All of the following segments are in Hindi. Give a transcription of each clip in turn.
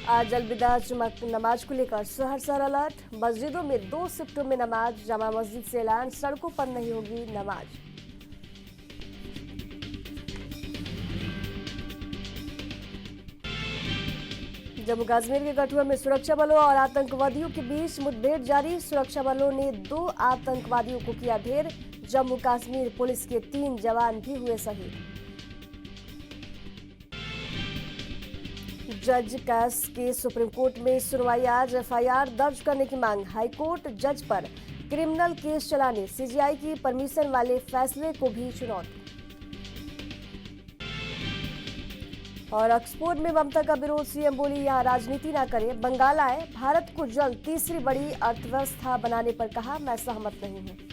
आज अलविदा जुमा नमाज को लेकर शहर अलर्ट। मस्जिदों में 2 शिफ्टों में नमाज। जामा मस्जिद से ऐलान, सड़कों पर नहीं होगी नमाज। जम्मू कश्मीर के कठुआ में सुरक्षा बलों और आतंकवादियों के बीच मुठभेड़ जारी। सुरक्षा बलों ने 2 आतंकवादियों को किया ढेर। जम्मू कश्मीर पुलिस के 3 जवान भी हुए शहीद। जज केस की सुप्रीम कोर्ट में सुनवाई आज। एफआईआर दर्ज करने की मांग। हाईकोर्ट जज पर क्रिमिनल केस चलाने सीजीआई की परमिशन वाले फैसले को भी चुनौती। और ऑक्सफोर्ड में ममता का विरोध। सीएम बोली यहां राजनीति ना करें, बंगाल आए। भारत को जल्द तीसरी बड़ी अर्थव्यवस्था बनाने पर कहा, मैं सहमत नहीं हूं।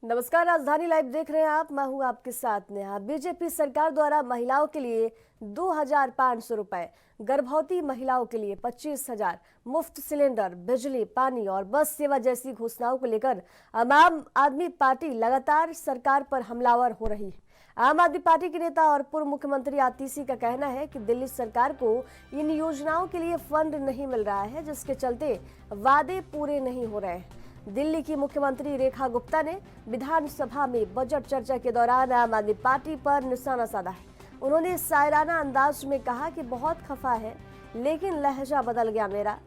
नमस्कार, राजधानी लाइव देख रहे हैं आप। मैं हूं आपके साथ नेहा। बीजेपी सरकार द्वारा महिलाओं के लिए 2,500 रुपए, गर्भवती महिलाओं के लिए 25,000, मुफ्त सिलेंडर, बिजली, पानी और बस सेवा जैसी घोषणाओं को लेकर आम आदमी पार्टी लगातार सरकार पर हमलावर हो रही है। आम आदमी पार्टी के नेता और पूर्व मुख्यमंत्री आतिशी का कहना है कि दिल्ली सरकार को इन योजनाओं के लिए फंड नहीं मिल रहा है, जिसके चलते वादे पूरे नहीं हो रहे हैं। दिल्ली की मुख्यमंत्री रेखा गुप्ता ने विधानसभा में बजट चर्चा के दौरान आम आदमी पार्टी पर निशाना साधा है। उन्होंने शायराना अंदाज में कहा कि बहुत खफा है, लेकिन लहजा बदल गया मेरा।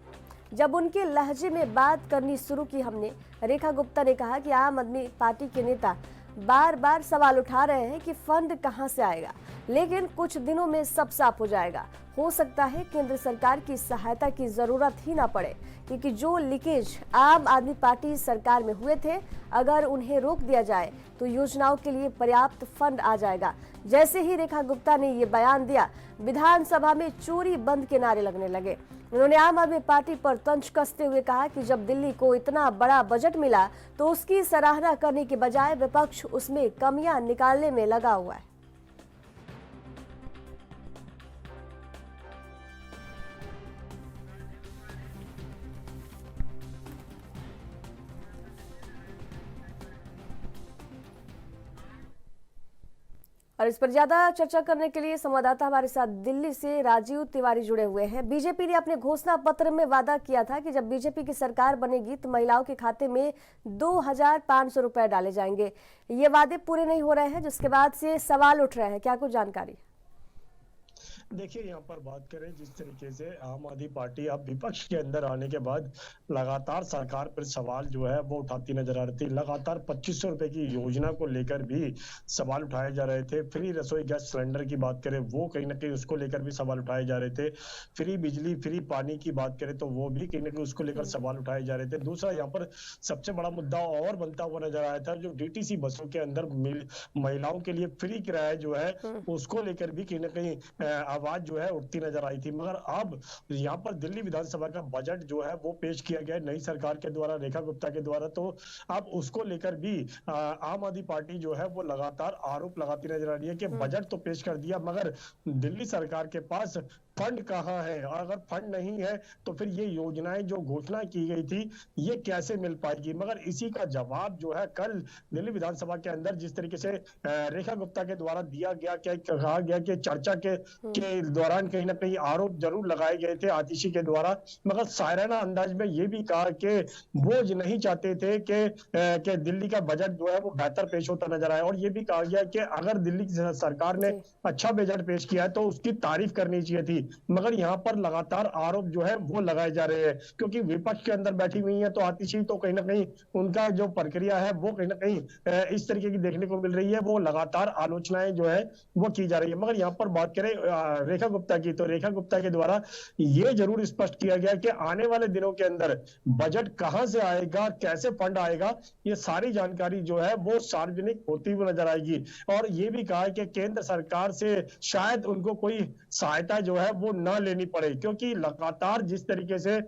जब उनके लहजे में बात करनी शुरू की हमने, रेखा गुप्ता ने कहा कि आम आदमी पार्टी के नेता बार बार सवाल उठा रहे हैं कि फंड कहां से आएगा, लेकिन कुछ दिनों में सब साफ हो जाएगा। हो सकता है केंद्र सरकार की सहायता की जरूरत ही ना पड़े, क्योंकि जो लीकेज आम आदमी पार्टी सरकार में हुए थे, अगर उन्हें रोक दिया जाए तो योजनाओं के लिए पर्याप्त फंड आ जाएगा। जैसे ही रेखा गुप्ता ने ये बयान दिया, विधानसभा में चोरी बंद के नारे लगने लगे। उन्होंने आम आदमी पार्टी पर तंज कसते हुए कहा कि जब दिल्ली को इतना बड़ा बजट मिला तो उसकी सराहना करने के बजाय विपक्ष उसमें कमियां निकालने में लगा हुआ है। और इस पर ज्यादा चर्चा करने के लिए संवाददाता हमारे साथ दिल्ली से राजीव तिवारी जुड़े हुए हैं। बीजेपी ने अपने घोषणा पत्र में वादा किया था कि जब बीजेपी की सरकार बनेगी तो महिलाओं के खाते में 2,500 रुपए डाले जाएंगे। ये वादे पूरे नहीं हो रहे हैं, जिसके बाद से सवाल उठ रहे हैं। क्या कुछ जानकारी? देखिए, यहाँ पर बात करें जिस तरीके से आम आदमी पार्टी अब विपक्ष के अंदर आने के बाद लगातार सरकार पर सवाल जो है वो उठाती नजर आ रही थी। लगातार 2500 रुपए की योजना को लेकर भी सवाल उठाए जा रहे थे। फ्री रसोई गैस सिलेंडर की बात करें, वो कहीं ना कहीं उसको लेकर भी सवाल उठाए जा रहे थे। फ्री बिजली, फ्री पानी की बात करें तो वो भी कहीं ना कहीं उसको लेकर सवाल उठाए जा रहे थे। दूसरा यहाँ पर सबसे बड़ा मुद्दा और बनता हुआ नजर आया था, जो डीटीसी बसों के अंदर महिलाओं के लिए फ्री किराया जो है उसको लेकर भी कहीं ना कहीं आवाज जो है उठती नजर आई थी। मगर अब यहाँ पर दिल्ली विधानसभा का बजट जो है वो पेश किया गया है नई सरकार के द्वारा, रेखा गुप्ता के द्वारा। तो अब उसको लेकर भी आम आदमी पार्टी जो है वो लगातार आरोप लगाती नजर आ रही है कि बजट तो पेश कर दिया, मगर दिल्ली सरकार के पास फंड कहाँ है, और अगर फंड नहीं है तो फिर ये योजनाएं जो घोषणा की गई थी ये कैसे मिल पाएगी। मगर इसी का जवाब जो है कल दिल्ली विधानसभा के अंदर जिस तरीके से रेखा गुप्ता के द्वारा दिया गया, क्या कहा गया कि चर्चा के दौरान कहीं ना कहीं आरोप जरूर लगाए गए थे आतिशी के द्वारा, मगर शायराना अंदाज में ये भी कहा कि वो नहीं चाहते थे कि दिल्ली का बजट जो है वो बेहतर पेश होता नजर आए। और ये भी कहा गया कि अगर दिल्ली की सरकार ने अच्छा बजट पेश किया है तो उसकी तारीफ करनी चाहिए थी। मगर यहाँ पर लगातार आरोप जो है वो लगाए जा रहे हैं, क्योंकि विपक्ष के अंदर बैठी हुई है तो आतिशी तो कहीं ना कहीं उनका जो प्रक्रिया है वो कहीं ना कहीं इस तरीके की देखने को मिल रही है। वो लगातार आलोचनाएं जो है वो की जा रही है। मगर यहाँ पर बात करें रेखा गुप्ता की, तो रेखा गुप्ता के द्वारा ये जरूर स्पष्ट किया गया कि आने वाले दिनों के अंदर बजट कहां से आएगा, कैसे फंड आएगा, ये सारी जानकारी जो है वो सार्वजनिक होती हुई नजर आएगी। और ये भी कहा कि केंद्र सरकार से शायद उनको कोई सहायता जो है वो न लेनी पड़े, क्योंकि लगातार जिस तरीके से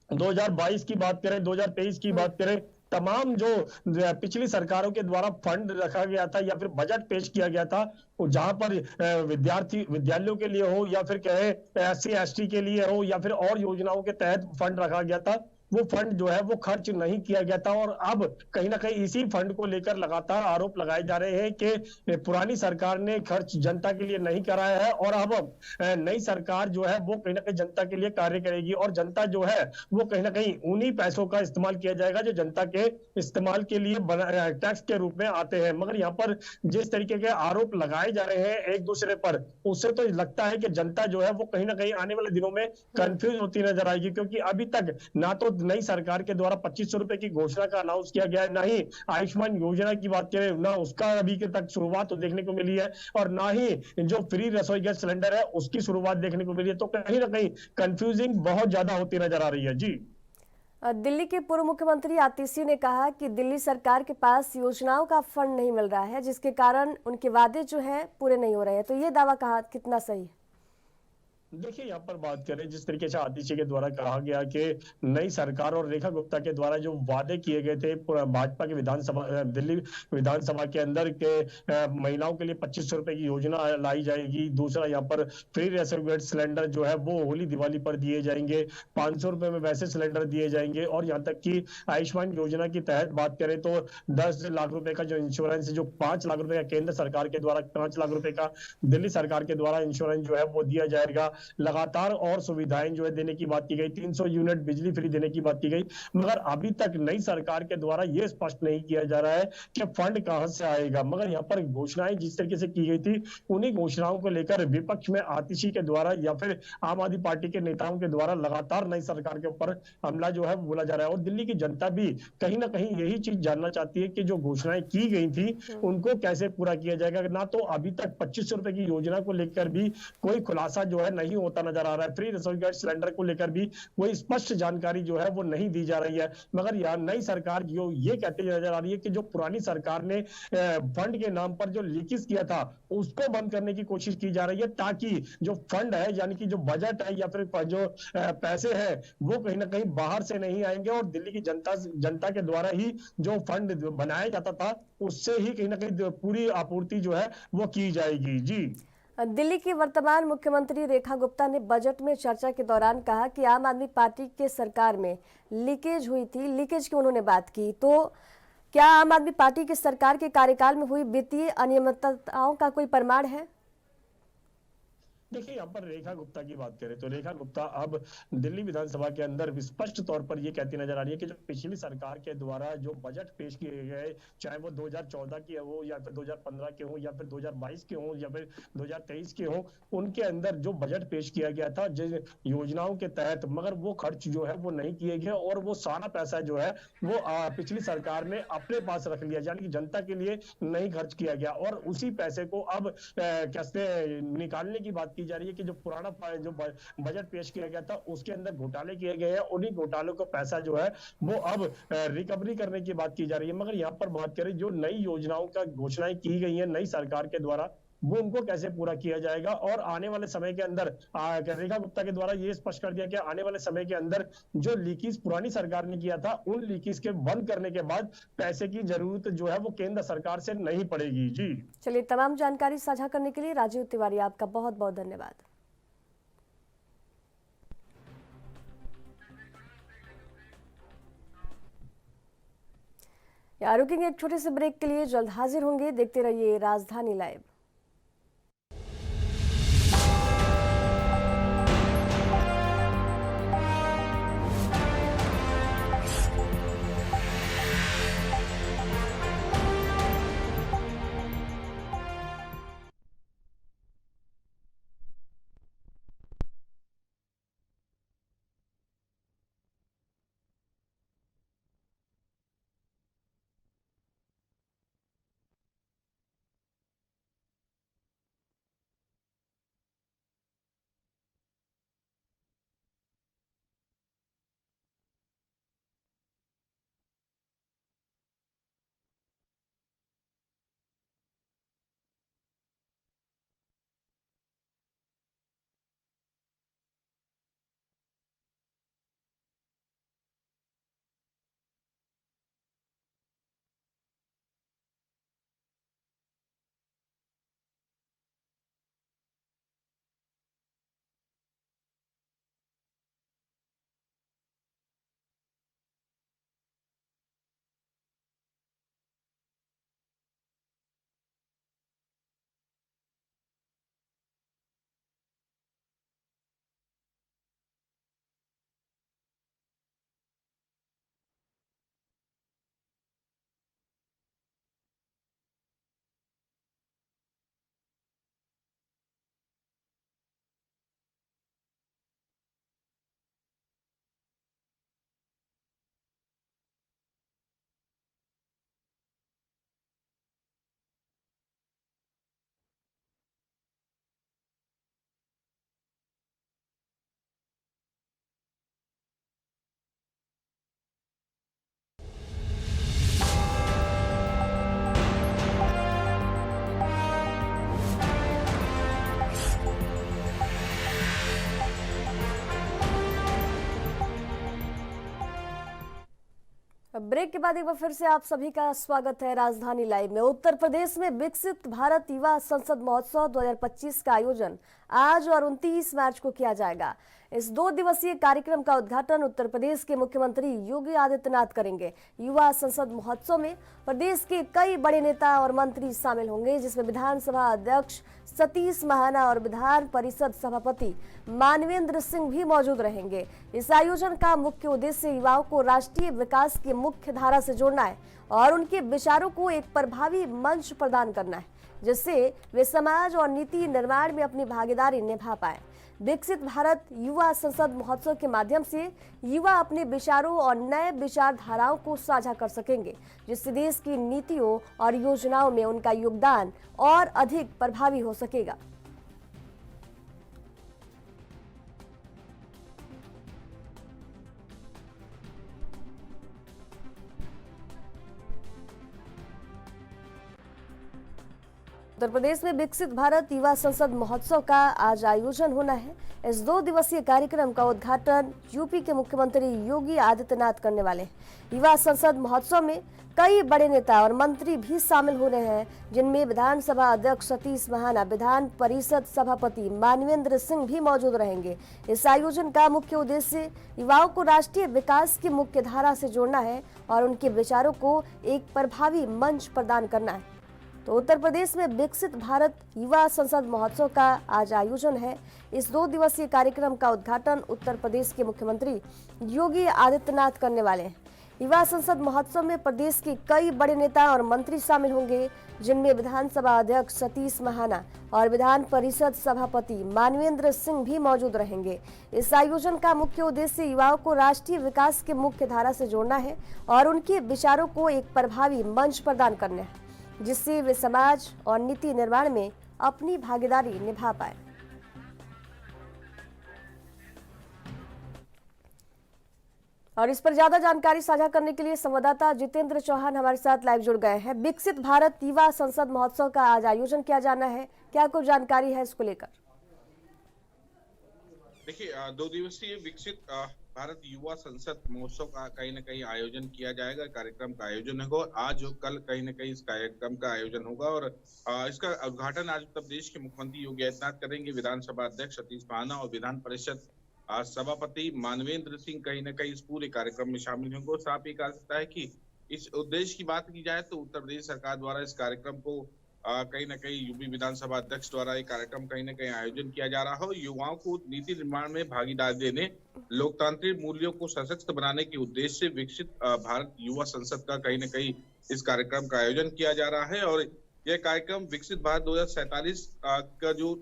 2022 की बात करें, 2023 की बात करें, तमाम जो पिछली सरकारों के द्वारा फंड रखा गया था या फिर बजट पेश किया गया था, जहां पर विद्यालयों के लिए हो या फिर कहे एससी एसटी के लिए हो या फिर और योजनाओं के तहत फंड रखा गया था, वो फंड जो है वो खर्च नहीं किया गया था। और अब कहीं ना कहीं इसी फंड को लेकर लगातार आरोप लगाए जा रहे हैं कि पुरानी सरकार ने खर्च जनता के लिए नहीं कराया है, और अब नई सरकार जो है वो कहीं ना कहीं जनता के लिए कार्य करेगी, और जनता जो है वो कहीं ना कहीं उन्हीं पैसों का इस्तेमाल किया जाएगा जो जनता के इस्तेमाल के लिए टैक्स के रूप में आते हैं। मगर यहाँ पर जिस तरीके के आरोप लगाए जा रहे हैं एक दूसरे पर, उससे तो लगता है कि जनता जो है वो कहीं ना कहीं आने वाले दिनों में हम्म। कंफ्यूज होती नजर आएगी, क्योंकि अभी तक ना तो नई सरकार के द्वारा 2500 रुपए की घोषणा का अनाउंस किया गया है, ना ही आयुष्मान योजना की बात करें, ना उसका अभी के तक शुरुआत तो देखने को मिली है, और ना ही जो फ्री रसोई गैस सिलेंडर है उसकी शुरुआत देखने को मिली है। तो कहीं ना कहीं कंफ्यूजिंग बहुत ज्यादा होती नजर आ रही है जी। दिल्ली के पूर्व मुख्यमंत्री आतिशी ने कहा कि दिल्ली सरकार के पास योजनाओं का फंड नहीं मिल रहा है, जिसके कारण उनके वादे जो हैं पूरे नहीं हो रहे हैं। तो ये दावा कहा कितना सही है? देखिए, यहाँ पर बात करें जिस तरीके से आतिशी के द्वारा कहा गया कि नई सरकार और रेखा गुप्ता के द्वारा जो वादे किए गए थे भाजपा के विधानसभा दिल्ली विधानसभा के अंदर के महिलाओं के लिए 2500 रुपए की योजना लाई जाएगी। दूसरा, यहाँ पर फ्री रेसिडेंट सिलेंडर जो है वो होली दिवाली पर दिए जाएंगे, 500 रुपए में वैसे सिलेंडर दिए जाएंगे, और यहाँ तक कि आयुष्मान योजना के तहत बात करें तो 10 लाख रुपए का जो इंश्योरेंस, जो 5 लाख रुपए का केंद्र सरकार के द्वारा, 5 लाख रुपए का दिल्ली सरकार के द्वारा इंश्योरेंस जो है वो दिया जाएगा। लगातार और सुविधाएं जो है देने की बात की गई, 300 यूनिट बिजली फ्री देने की बात की गई, मगर अभी तक नई सरकार के द्वारा यह स्पष्ट नहीं किया जा रहा है कि फंड कहां से आएगा। मगर यहाँ पर घोषणाएं जिस तरीके से की गई थी, उन्हीं घोषणाओं को लेकर विपक्ष में आतिशी के द्वारा या फिर आम आदमी पार्टी के नेताओं के द्वारा लगातार नई सरकार के ऊपर हमला जो है बोला जा रहा है। और दिल्ली की जनता भी कहीं ना कहीं यही चीज जानना चाहती है कि जो घोषणाएं की गई थी उनको कैसे पूरा किया जाएगा। ना तो अभी तक 2500 रुपए की योजना को लेकर भी कोई खुलासा जो है नहीं होता नजर आ रहा है, फ्री रसोई गैस सिलेंडर को लेकर भी कोई स्पष्ट जानकारी जो है वो नहीं दी जा रही है। मगर यहाँ नई सरकार जो ये कहती नजर आ रही है कि जो पुरानी सरकार ने फंड के नाम पर जो लीकेज किया था उसको बंद करने की कोशिश की जा रही है, ताकि जो फंड है यानी कि जो बजट है या फिर जो पैसे हैं वो कहीं ना कहीं बाहर से नहीं आएंगे, और दिल्ली की जनता के द्वारा ही जो फंड बनाया जाता था उससे ही कहीं ना कहीं पूरी आपूर्ति जो है वो की जाएगी जी। दिल्ली की वर्तमान मुख्यमंत्री रेखा गुप्ता ने बजट में चर्चा के दौरान कहा कि आम आदमी पार्टी के सरकार में लीकेज हुई थी। लीकेज की उन्होंने बात की, तो क्या आम आदमी पार्टी की सरकार के कार्यकाल में हुई वित्तीय अनियमितताओं का कोई प्रमाण है? देखिए, यहाँ पर रेखा गुप्ता की बात करें तो रेखा गुप्ता अब दिल्ली विधानसभा के अंदर स्पष्ट तौर पर ये कहती नजर आ रही है कि जो पिछली सरकार के द्वारा जो बजट पेश किए गए, चाहे वो 2014 के हो या फिर 2015 के हो या फिर 2022 के हो या फिर 2023 के हो, उनके अंदर जो बजट पेश किया गया था जिन योजनाओं के तहत, मगर वो खर्च जो है वो नहीं किए गए, और वो सारा पैसा जो है वो पिछली सरकार ने अपने पास रख लिया, यानी कि जनता के लिए नहीं खर्च किया गया। और उसी पैसे को अब कैसे निकालने की बात की जा रही है कि जो पुराना जो बजट पेश किया गया था उसके अंदर घोटाले किए गए हैं, उन्हीं घोटालों का पैसा जो है वो अब रिकवरी करने की बात की जा रही है। मगर यहाँ पर बात करें जो नई योजनाओं का घोषणाएं की गई है नई सरकार के द्वारा, वो उनको कैसे पूरा किया जाएगा, और आने वाले समय के अंदर रेखा गुप्ता के द्वारा ये स्पष्ट कर दिया कि आने वाले समय के अंदर जो लीकेज पुरानी सरकार ने किया था उन लीकेज के बंद करने के बाद पैसे की जरूरत जो है वो केंद्र सरकार से नहीं पड़ेगी जी। चलिए, तमाम जानकारी साझा करने के लिए राजीव तिवारी आपका बहुत बहुत धन्यवाद। यार रुकेंगे एक छोटे से ब्रेक के लिए, जल्द हाजिर होंगे। देखते रहिए राजधानी लाइव। ब्रेक के बाद एक बार फिर से आप सभी का स्वागत है राजधानी लाइव में। उत्तर प्रदेश में विकसित भारत युवा संसद महोत्सव 2025 का आयोजन आज और 29 मार्च को किया जाएगा। इस 2 दिवसीय कार्यक्रम का उद्घाटन उत्तर प्रदेश के मुख्यमंत्री योगी आदित्यनाथ करेंगे। युवा संसद महोत्सव में प्रदेश के कई बड़े नेता और मंत्री शामिल होंगे, जिसमें विधानसभा अध्यक्ष सतीश महाना और विधान परिषद सभापति मानवेंद्र सिंह भी मौजूद रहेंगे। इस आयोजन का मुख्य उद्देश्य युवाओं को राष्ट्रीय विकास की मुख्य धारा से जोड़ना है और उनके विचारों को एक प्रभावी मंच प्रदान करना है, जिससे वे समाज और नीति निर्माण में अपनी भागीदारी निभा पाए। विकसित भारत युवा संसद महोत्सव के माध्यम से युवा अपने विचारों और नए विचारधाराओं को साझा कर सकेंगे, जिससे देश की नीतियों और योजनाओं में उनका योगदान और अधिक प्रभावी हो सकेगा। उत्तर प्रदेश में विकसित भारत युवा संसद महोत्सव का आज आयोजन होना है। इस 2 दिवसीय कार्यक्रम का उद्घाटन यूपी के मुख्यमंत्री योगी आदित्यनाथ करने वाले हैं। युवा संसद महोत्सव में कई बड़े नेता और मंत्री भी शामिल हो रहे हैं, जिनमें विधानसभा अध्यक्ष सतीश महाना, विधान परिषद सभापति मानवेंद्र सिंह भी मौजूद रहेंगे। इस आयोजन का मुख्य उद्देश्य युवाओं को राष्ट्रीय विकास की मुख्य धारा से जोड़ना है और उनके विचारों को एक प्रभावी मंच प्रदान करना है। तो उत्तर प्रदेश में विकसित भारत युवा संसद महोत्सव का आज आयोजन है। इस 2 दिवसीय कार्यक्रम का उद्घाटन उत्तर प्रदेश के मुख्यमंत्री योगी आदित्यनाथ करने वाले हैं। युवा संसद महोत्सव में प्रदेश के कई बड़े नेता और मंत्री शामिल होंगे, जिनमें विधानसभा अध्यक्ष सतीश महाना और विधान परिषद सभापति मानवेंद्र सिंह भी मौजूद रहेंगे। इस आयोजन का मुख्य उद्देश्य युवाओं को राष्ट्रीय विकास की मुख्य धारा से जोड़ना है और उनके विचारों को एक प्रभावी मंच प्रदान करना है, जिससे वे समाज और नीति निर्माण में अपनी भागीदारी निभा पाए। और इस पर ज्यादा जानकारी साझा करने के लिए संवाददाता जितेंद्र चौहान हमारे साथ लाइव जुड़ गए हैं। विकसित भारत युवा संसद महोत्सव का आज आयोजन किया जाना है, क्या कुछ जानकारी है इसको लेकर? देखिए, 2 दिवसीय विकसित भारत युवा संसद महोत्सव का कहीं न कहीं आयोजन किया जाएगा। कार्यक्रम का आयोजन होगा और आज और कल कहीं न कहीं इस कार्यक्रम का आयोजन होगा और इसका उद्घाटन आज उत्तर प्रदेश के मुख्यमंत्री योगी आदित्यनाथ करेंगे। विधानसभा अध्यक्ष सतीश महाना और विधान परिषद सभापति मानवेंद्र सिंह कहीं न कहीं इस पूरे कार्यक्रम में शामिल होंगे। और साथ ही कहा सकता है कि इस उद्देश्य की बात की जाए तो उत्तर प्रदेश सरकार द्वारा इस कार्यक्रम को कहीं न कहीं यूपी विधानसभा अध्यक्ष द्वारा एक कार्यक्रम कहीं न कहीं आयोजन किया जा रहा है। युवाओं को नीति निर्माण में भागीदारी देने, लोकतांत्रिक मूल्यों को सशक्त बनाने के उद्देश्य से विकसित भारत युवा संसद का कहीं न कहीं इस कार्यक्रम का आयोजन किया जा रहा है। और यह कार्यक्रम विकसित भारत 2047 का जो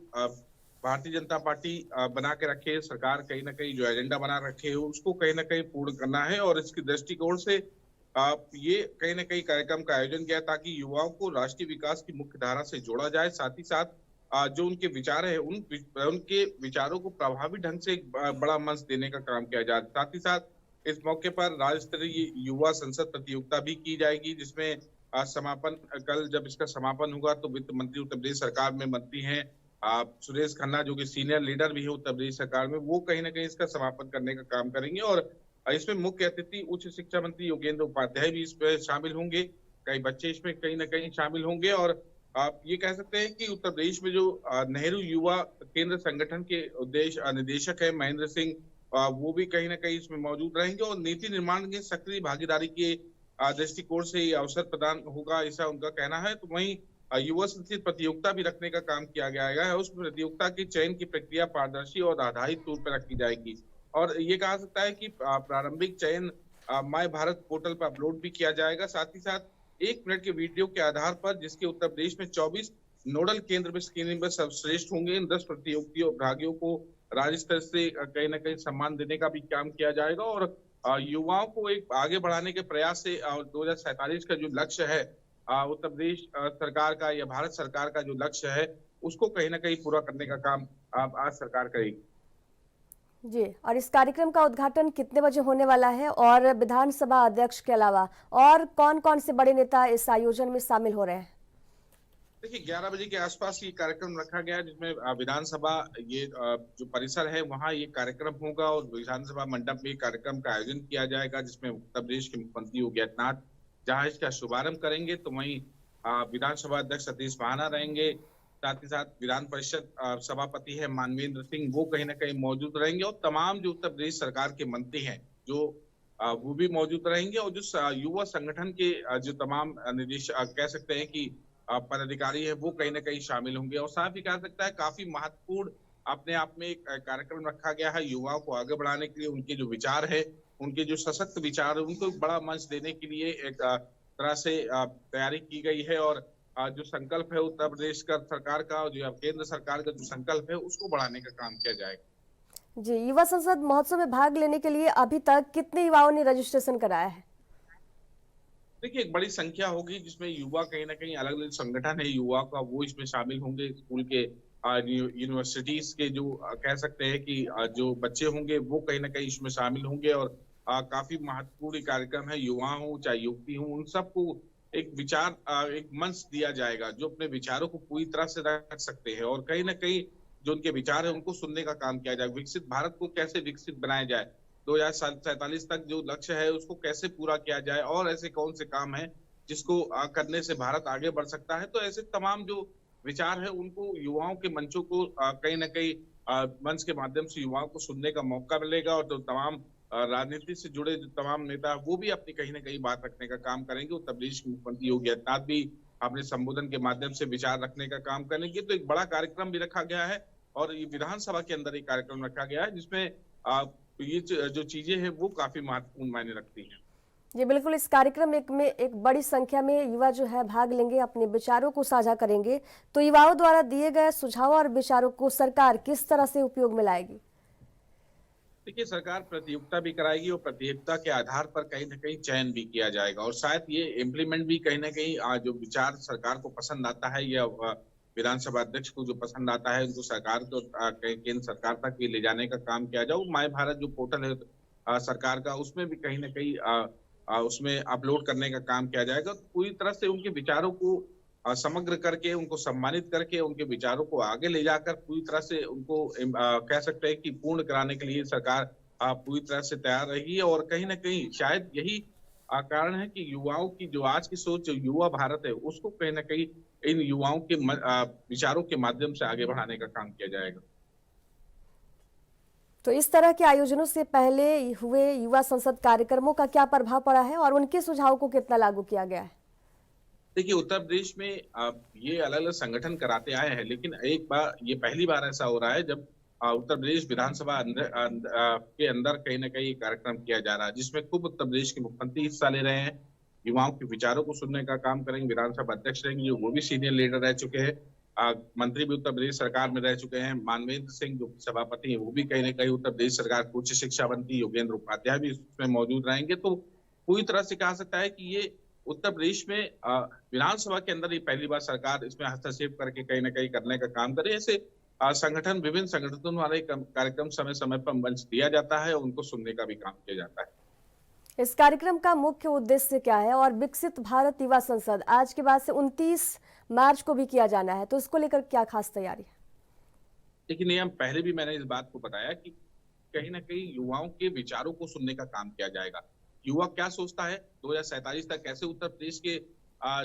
भारतीय जनता पार्टी बना के रखे सरकार कहीं न कहीं जो एजेंडा बना रखे है उसको कहीं न कहीं पूर्ण करना है। और इसकी दृष्टिकोण से ये कहीं न कहीं कार्यक्रम का आयोजन किया ताकि युवाओं को राष्ट्रीय विकास की मुख्य धारा से जोड़ा जाए। साथ ही साथ जो उनके विचार है उनके विचारों को प्रभावी ढंग से एक बड़ा मंच देने का काम किया जाए। साथ ही साथ इस मौके पर राज्य स्तरीय युवा संसद प्रतियोगिता भी की जाएगी, जिसमें समापन कल जब इसका समापन होगा तो वित्त मंत्री उत्तर प्रदेश सरकार में मंत्री हैं सुरेश खन्ना, जो कि सीनियर लीडर भी है उत्तर प्रदेश सरकार में, वो कहीं ना कहीं इसका समापन करने का काम करेंगे। और इसमें मुख्य अतिथि उच्च शिक्षा मंत्री योगेंद्र उपाध्याय भी इसमें शामिल होंगे। कई बच्चे इसमें कहीं ना कहीं शामिल होंगे। और आप ये कह सकते हैं कि उत्तर प्रदेश में जो नेहरू युवा केंद्र संगठन के निदेशक है महेंद्र सिंह, वो भी कहीं ना कहीं इसमें मौजूद रहेंगे। और नीति निर्माण की सक्रिय भागीदारी के दृष्टिकोण से ये अवसर प्रदान होगा, ऐसा उनका कहना है। तो वहीं युवा संसद प्रतियोगिता भी रखने का काम किया गया है। उस प्रतियोगिता की चयन की प्रक्रिया पारदर्शी और आधारित तौर पर रखी जाएगी। और ये कहा सकता है कि प्रारंभिक चयन माय भारत पोर्टल पर अपलोड भी किया जाएगा। साथ ही साथ 1 मिनट के वीडियो के आधार पर, जिसके उत्तर प्रदेश में 24 नोडल केंद्र में स्क्रीनिंग में सर्वश्रेष्ठ होंगे। इन 10 प्रतियोगियों को राज्य स्तर से कहीं ना कहीं सम्मान देने का भी काम किया जाएगा। और युवाओं को एक आगे बढ़ाने के प्रयास से 2047 का जो लक्ष्य है उत्तर प्रदेश सरकार का या भारत सरकार का जो लक्ष्य है उसको कहीं ना कहीं पूरा करने का काम आज सरकार करेगी। जी, और इस कार्यक्रम का उद्घाटन कितने बजे होने वाला है और विधानसभा अध्यक्ष के अलावा और कौन कौन से बड़े नेता इस आयोजन में शामिल हो रहे हैं? देखिए 11 बजे के आसपास ये कार्यक्रम रखा गया है, जिसमें विधानसभा ये जो परिसर है वहाँ ये कार्यक्रम होगा और विधानसभा मंडप में कार्यक्रम का आयोजन किया जाएगा, जिसमें उत्तर प्रदेश के मुख्यमंत्री योगी आदित्यनाथ जहाँ इसका शुभारंभ करेंगे, तो वहीं विधानसभा अध्यक्ष सतीश महाना रहेंगे। साथ ही साथ विधान परिषद सभापति है मानवेंद्र सिंह, वो कहीं ना कहीं मौजूद रहेंगे और तमाम जो उत्तर प्रदेश सरकार के मंत्री हैं जो वो भी मौजूद रहेंगे और जो युवा संगठन के जो तमाम निदेशक कह सकते हैं कि पदाधिकारी है वो कहीं ना कहीं शामिल होंगे। और साथ ही कह सकता है काफी महत्वपूर्ण अपने आप में एक कार्यक्रम रखा गया है युवाओं को आगे बढ़ाने के लिए। उनके जो विचार है, उनके जो सशक्त विचार है, उनको एक बड़ा मंच देने के लिए एक तरह से तैयारी की गई है और जो संकल्प है उत्तर प्रदेश का सरकार का और जो केंद्र सरकार का जो संकल्प है उसको बढ़ाने का काम किया जाएगा। जी, युवा संसद महोत्सव में भाग लेने के लिए अभी तक कितने युवाओं ने रजिस्ट्रेशन कराया है? देखिए एक बड़ी संख्या होगी जिसमें युवा कहीं ना कहीं अलग अलग संगठन है युवा का वो इसमें शामिल होंगे। स्कूल के यूनिवर्सिटीज के जो कह सकते हैं कि जो बच्चे होंगे वो कहीं ना कहीं इसमें शामिल होंगे और काफी महत्वपूर्ण कार्यक्रम है। युवा हो चाहे युवती हो, उन सबको एक विचार एक मंच दिया जाएगा जो अपने विचारों को पूरी तरह से रख सकते हैं और कहीं ना कहीं जो उनके विचार है उनको सुनने का काम किया जाए। विकसित भारत को कैसे विकसित बनाया जाए, 2047 तक जो लक्ष्य है उसको कैसे पूरा किया जाए और ऐसे कौन से काम है जिसको करने से भारत आगे बढ़ सकता है। तो ऐसे तमाम जो विचार है उनको युवाओं के मंचों को कहीं ना कहीं मंच के माध्यम से युवाओं को सुनने का मौका मिलेगा और जो तमाम राजनीति से जुड़े जो तमाम नेता वो भी अपनी कहीं ना कहीं बात रखने का काम करेंगे। उत्तर प्रदेश के मुख्यमंत्री योगी आदित्यनाथ भी अपने संबोधन के माध्यम से विचार रखने का काम करेंगे। तो एक बड़ा कार्यक्रम भी रखा गया है और ये विधानसभा के अंदर एक कार्यक्रम रखा गया है जिसमें ये जो चीजें हैं वो काफी महत्वपूर्ण मायने रखती हैं। जी बिल्कुल, इस कार्यक्रम में एक बड़ी संख्या में युवा जो है भाग लेंगे, अपने विचारों को साझा करेंगे। तो युवाओं द्वारा दिए गए सुझाव और विचारों को सरकार किस तरह से उपयोग में लाएगी? देखिए सरकार प्रतियोगिता भी कराएगी और प्रतियोगिता के आधार पर कहीं ना कहीं चयन भी किया जाएगा और शायद ये इम्प्लीमेंट भी कहीं ना कहीं जो विचार सरकार को पसंद आता है या विधानसभा अध्यक्ष को जो पसंद आता है उनको सरकार को केंद्र सरकार तक ले जाने का काम किया जाए। माय भारत जो पोर्टल है सरकार का उसमें भी कहीं ना कहीं उसमें अपलोड करने का काम किया जाएगा। पूरी तरह से उनके विचारों को समग्र करके उनको सम्मानित करके उनके विचारों को आगे ले जाकर पूरी तरह से उनको कह सकते हैं कि पूर्ण कराने के लिए सरकार पूरी तरह से तैयार रहेगी और कहीं ना कहीं शायद यही कारण है कि युवाओं की जो आज की सोच जो युवा भारत है उसको कहीं ना कहीं इन युवाओं के विचारों के माध्यम से आगे बढ़ाने का काम किया जाएगा। तो इस तरह के आयोजनों से पहले हुए युवा संसद कार्यक्रमों का क्या प्रभाव पड़ा है और उनके सुझावों को कितना लागू किया गया है? देखिए उत्तर प्रदेश में ये अलग अलग संगठन कराते आए हैं, लेकिन एक बार ये पहली बार ऐसा हो रहा है जब उत्तर प्रदेश विधानसभा के अंदर कहीं ना कहीं कार्यक्रम किया जा रहा है जिसमें खूब उत्तर प्रदेश के मुख्यमंत्री हिस्सा ले रहे हैं। युवाओं के विचारों को सुनने का काम करेंगे। विधानसभा अध्यक्ष रहेंगे जो वो भी सीनियर लीडर रह चुके हैं, मंत्री भी उत्तर प्रदेश सरकार में रह चुके हैं। मानवेंद्र सिंह जो सभापति हैं वो भी कहीं ना कहीं उत्तर प्रदेश सरकार के उच्च शिक्षा मंत्री योगेंद्र उपाध्याय भी इसमें मौजूद रहेंगे। तो पूरी तरह से कहा सकता है कि ये उत्तर प्रदेश में विधानसभा के अंदर ये पहली बार सरकार इसमें हस्तक्षेप करके कहीं ना कहीं करने का काम करे। ऐसे संगठन विभिन्न संगठनों वाले कार्यक्रम समय समय पर मंच दिया जाता है और उनको सुनने का भी काम किया जाता है। इस कार्यक्रम का मुख्य उद्देश्य क्या है और विकसित भारत युवा संसद आज के बाद से 29 मार्च को भी किया जाना है, तो इसको लेकर क्या खास तैयारी है? लेकिन ये हम पहले भी मैंने इस बात को बताया कि कहीं ना कहीं युवाओं के विचारों को सुनने का काम किया जाएगा। युवा क्या सोचता है 2047 तक कैसे उत्तर प्रदेश के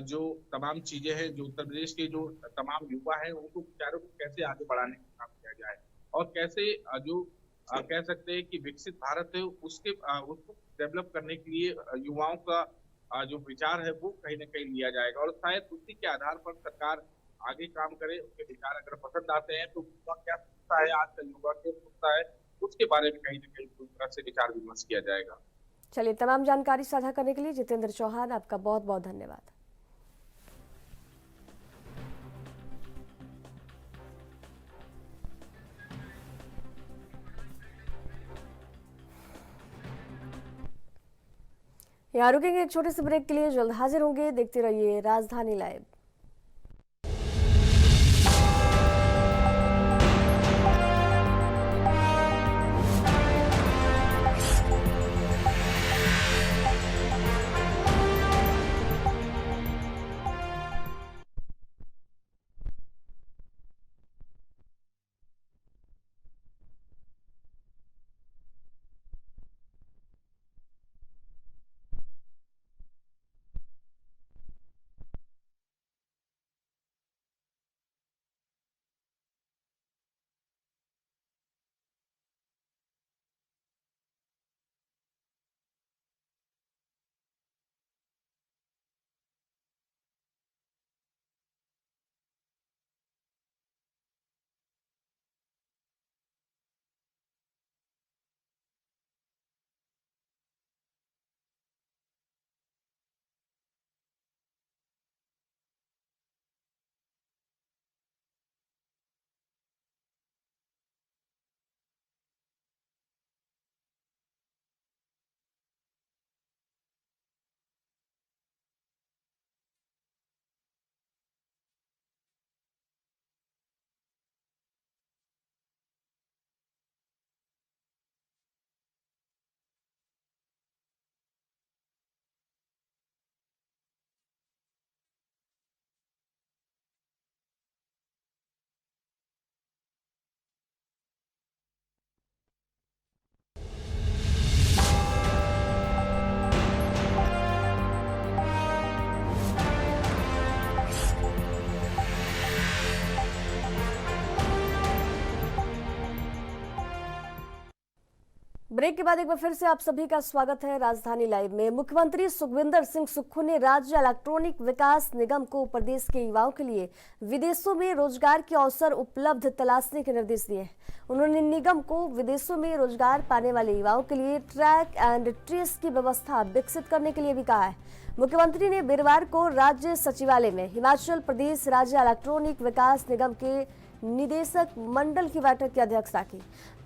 जो तमाम चीजें हैं, जो उत्तर प्रदेश के जो तमाम युवा हैं उनको विचारों को कैसे आगे बढ़ाने का काम किया जाए और कैसे जो कह सकते हैं कि विकसित भारत है उसको डेवलप करने के लिए युवाओं का जो विचार है वो कहीं ना कहीं लिया जाएगा और शायद उसी के आधार पर सरकार आगे काम करे। उनके विचार अगर पसंद आते हैं तो युवा क्या सोचता है, आज का युवा क्या सोचता है, उसके बारे में कहीं ना कहीं पूरी तरह से विचार विमर्श किया जाएगा। चलिए, तमाम जानकारी साझा करने के लिए जितेंद्र चौहान आपका बहुत बहुत धन्यवाद। यहाँ रुकेंगे एक छोटे से ब्रेक के लिए, जल्द हाजिर होंगे। देखते रहिए राजधानी लाइव। ब्रेक के बाद एक बार फिर से आप सभी का स्वागत है राजधानी लाइव में। मुख्यमंत्री सुखविंदर सिंह सुक्खू ने राज्य इलेक्ट्रॉनिक विकास निगम को प्रदेश के युवाओं के लिए विदेशों में रोजगार के अवसर उपलब्ध तलाशने के निर्देश दिए हैं। उन्होंने निगम को विदेशों में रोजगार पाने वाले युवाओं के लिए ट्रैक एंड ट्रेस की व्यवस्था विकसित करने के लिए भी कहा है। मुख्यमंत्री ने वीरवार को राज्य सचिवालय में हिमाचल प्रदेश राज्य इलेक्ट्रॉनिक विकास निगम के निदेशक मंडल की बैठक की अध्यक्षता की।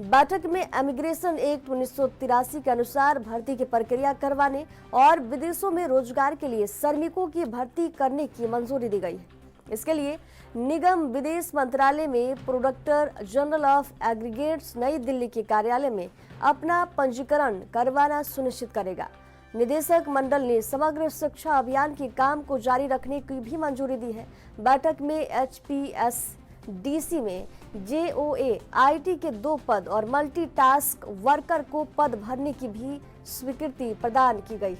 बैठक में इमिग्रेशन एक्ट 1983 के अनुसार भर्ती की प्रक्रिया करवाने और विदेशों में रोजगार के लिए श्रमिकों की भर्ती करने की मंजूरी दी गई है। इसके लिए निगम विदेश मंत्रालय में प्रोडक्टर जनरल ऑफ एग्रीगेट्स नई दिल्ली के कार्यालय में अपना पंजीकरण करवाना सुनिश्चित करेगा। निदेशक मंडल ने समग्र शिक्षा अभियान के काम को जारी रखने की भी मंजूरी दी है। बैठक में HPSDC में JOA IT के 2 पद और मल्टीटास्क वर्कर को पद भरने की भी स्वीकृति प्रदान की गई।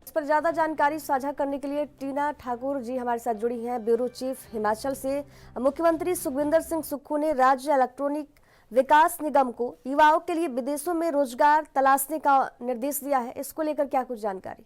इस पर ज्यादा जानकारी साझा करने के लिए टीना ठाकुर जी हमारे साथ जुड़ी हैं, ब्यूरो चीफ हिमाचल से। मुख्यमंत्री सुखविंदर सिंह सुक्खू ने राज्य इलेक्ट्रॉनिक विकास निगम को युवाओं के लिए विदेशों में रोजगार तलाशने का निर्देश दिया है। इसको लेकर क्या कुछ जानकारी?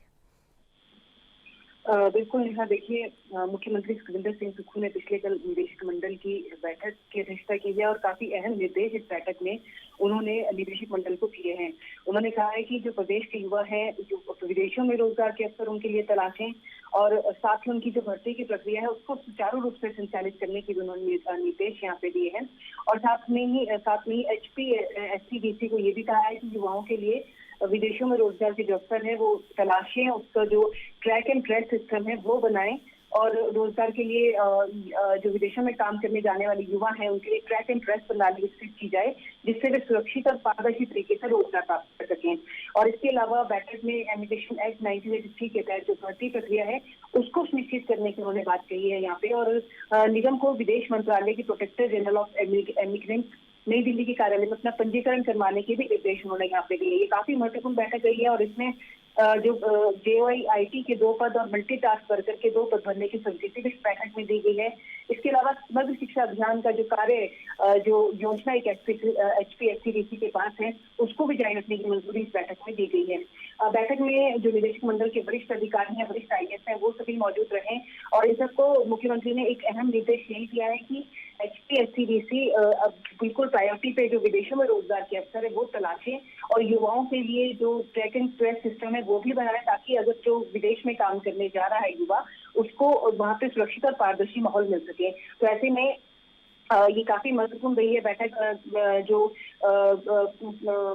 बिल्कुल नेहा, देखिए मुख्यमंत्री सुखविंदर सिंह सुक्खू ने पिछले कल निदेशक मंडल की बैठक की अध्यक्षता की है और काफी अहम निर्देश इस बैठक में उन्होंने निदेशक मंडल को दिए हैं। उन्होंने कहा है कि जो प्रदेश के युवा हैं जो विदेशों में रोजगार के अवसर उनके लिए तलाशें और साथ ही उनकी जो भर्ती की प्रक्रिया है उसको सुचारू रूप से संचालित करने के भी उन्होंने निर्देश यहाँ पे दिए हैं। और साथ में ही HPSDC को ये भी कहा है कि युवाओं के लिए विदेशों में रोजगार के जो अवसर है वो तलाशें, उसका जो ट्रैक एंड ट्रेस सिस्टम है वो बनाएं और रोजगार के लिए जो विदेशों में काम करने जाने वाले युवा हैं उनके लिए ट्रैक एंड ट्रेस प्रणाली विकसित की जाए जिससे वे सुरक्षित और पारदर्शी तरीके से रोजगार प्राप्त कर सकें। और इसके अलावा बैठक में इमिग्रेशन एक्ट 1983 के तहत जो भर्ती प्रक्रिया है उसको सुनिश्चित करने की उन्होंने बात कही है यहाँ पे। और निगम को विदेश मंत्रालय की प्रोटेक्टर जनरल ऑफ एमिग्रेंट्स नई दिल्ली के कार्यालय में अपना पंजीकरण करवाने के भी निर्देश उन्होंने यहाँ पे दिए। ये काफी महत्वपूर्ण बैठक रही है और इसमें जो JOA IT के 2 पद और मल्टीटास्क वर्कर के 2 पद भरने की स्वीकृति भी इस बैठक में दी गई है। इसके अलावा समग्र शिक्षा अभियान का जो कार्य जो योजना एक HPSDC के पास है उसको भी जारी रखने की मंजूरी इस बैठक में दी गई है। बैठक में जो निदेशक मंडल के वरिष्ठ अधिकारी हैं, वरिष्ठ IAS हैं, वो सभी मौजूद रहे और इन सबको मुख्यमंत्री ने एक अहम निर्देश यही दिया है कि HPSDC बिल्कुल प्रायोरिटी पे जो विदेशों में रोजगार के अवसर है वो तलाशें और युवाओं के लिए जो ट्रैक एंड ट्रेस सिस्टम है वो भी बनाए ताकि अगर जो विदेश में काम करने जा रहा है युवा उसको वहाँ पे सुरक्षित और पारदर्शी माहौल मिल सके। तो ऐसे में ये काफी महत्वपूर्ण रही है बैठक। जो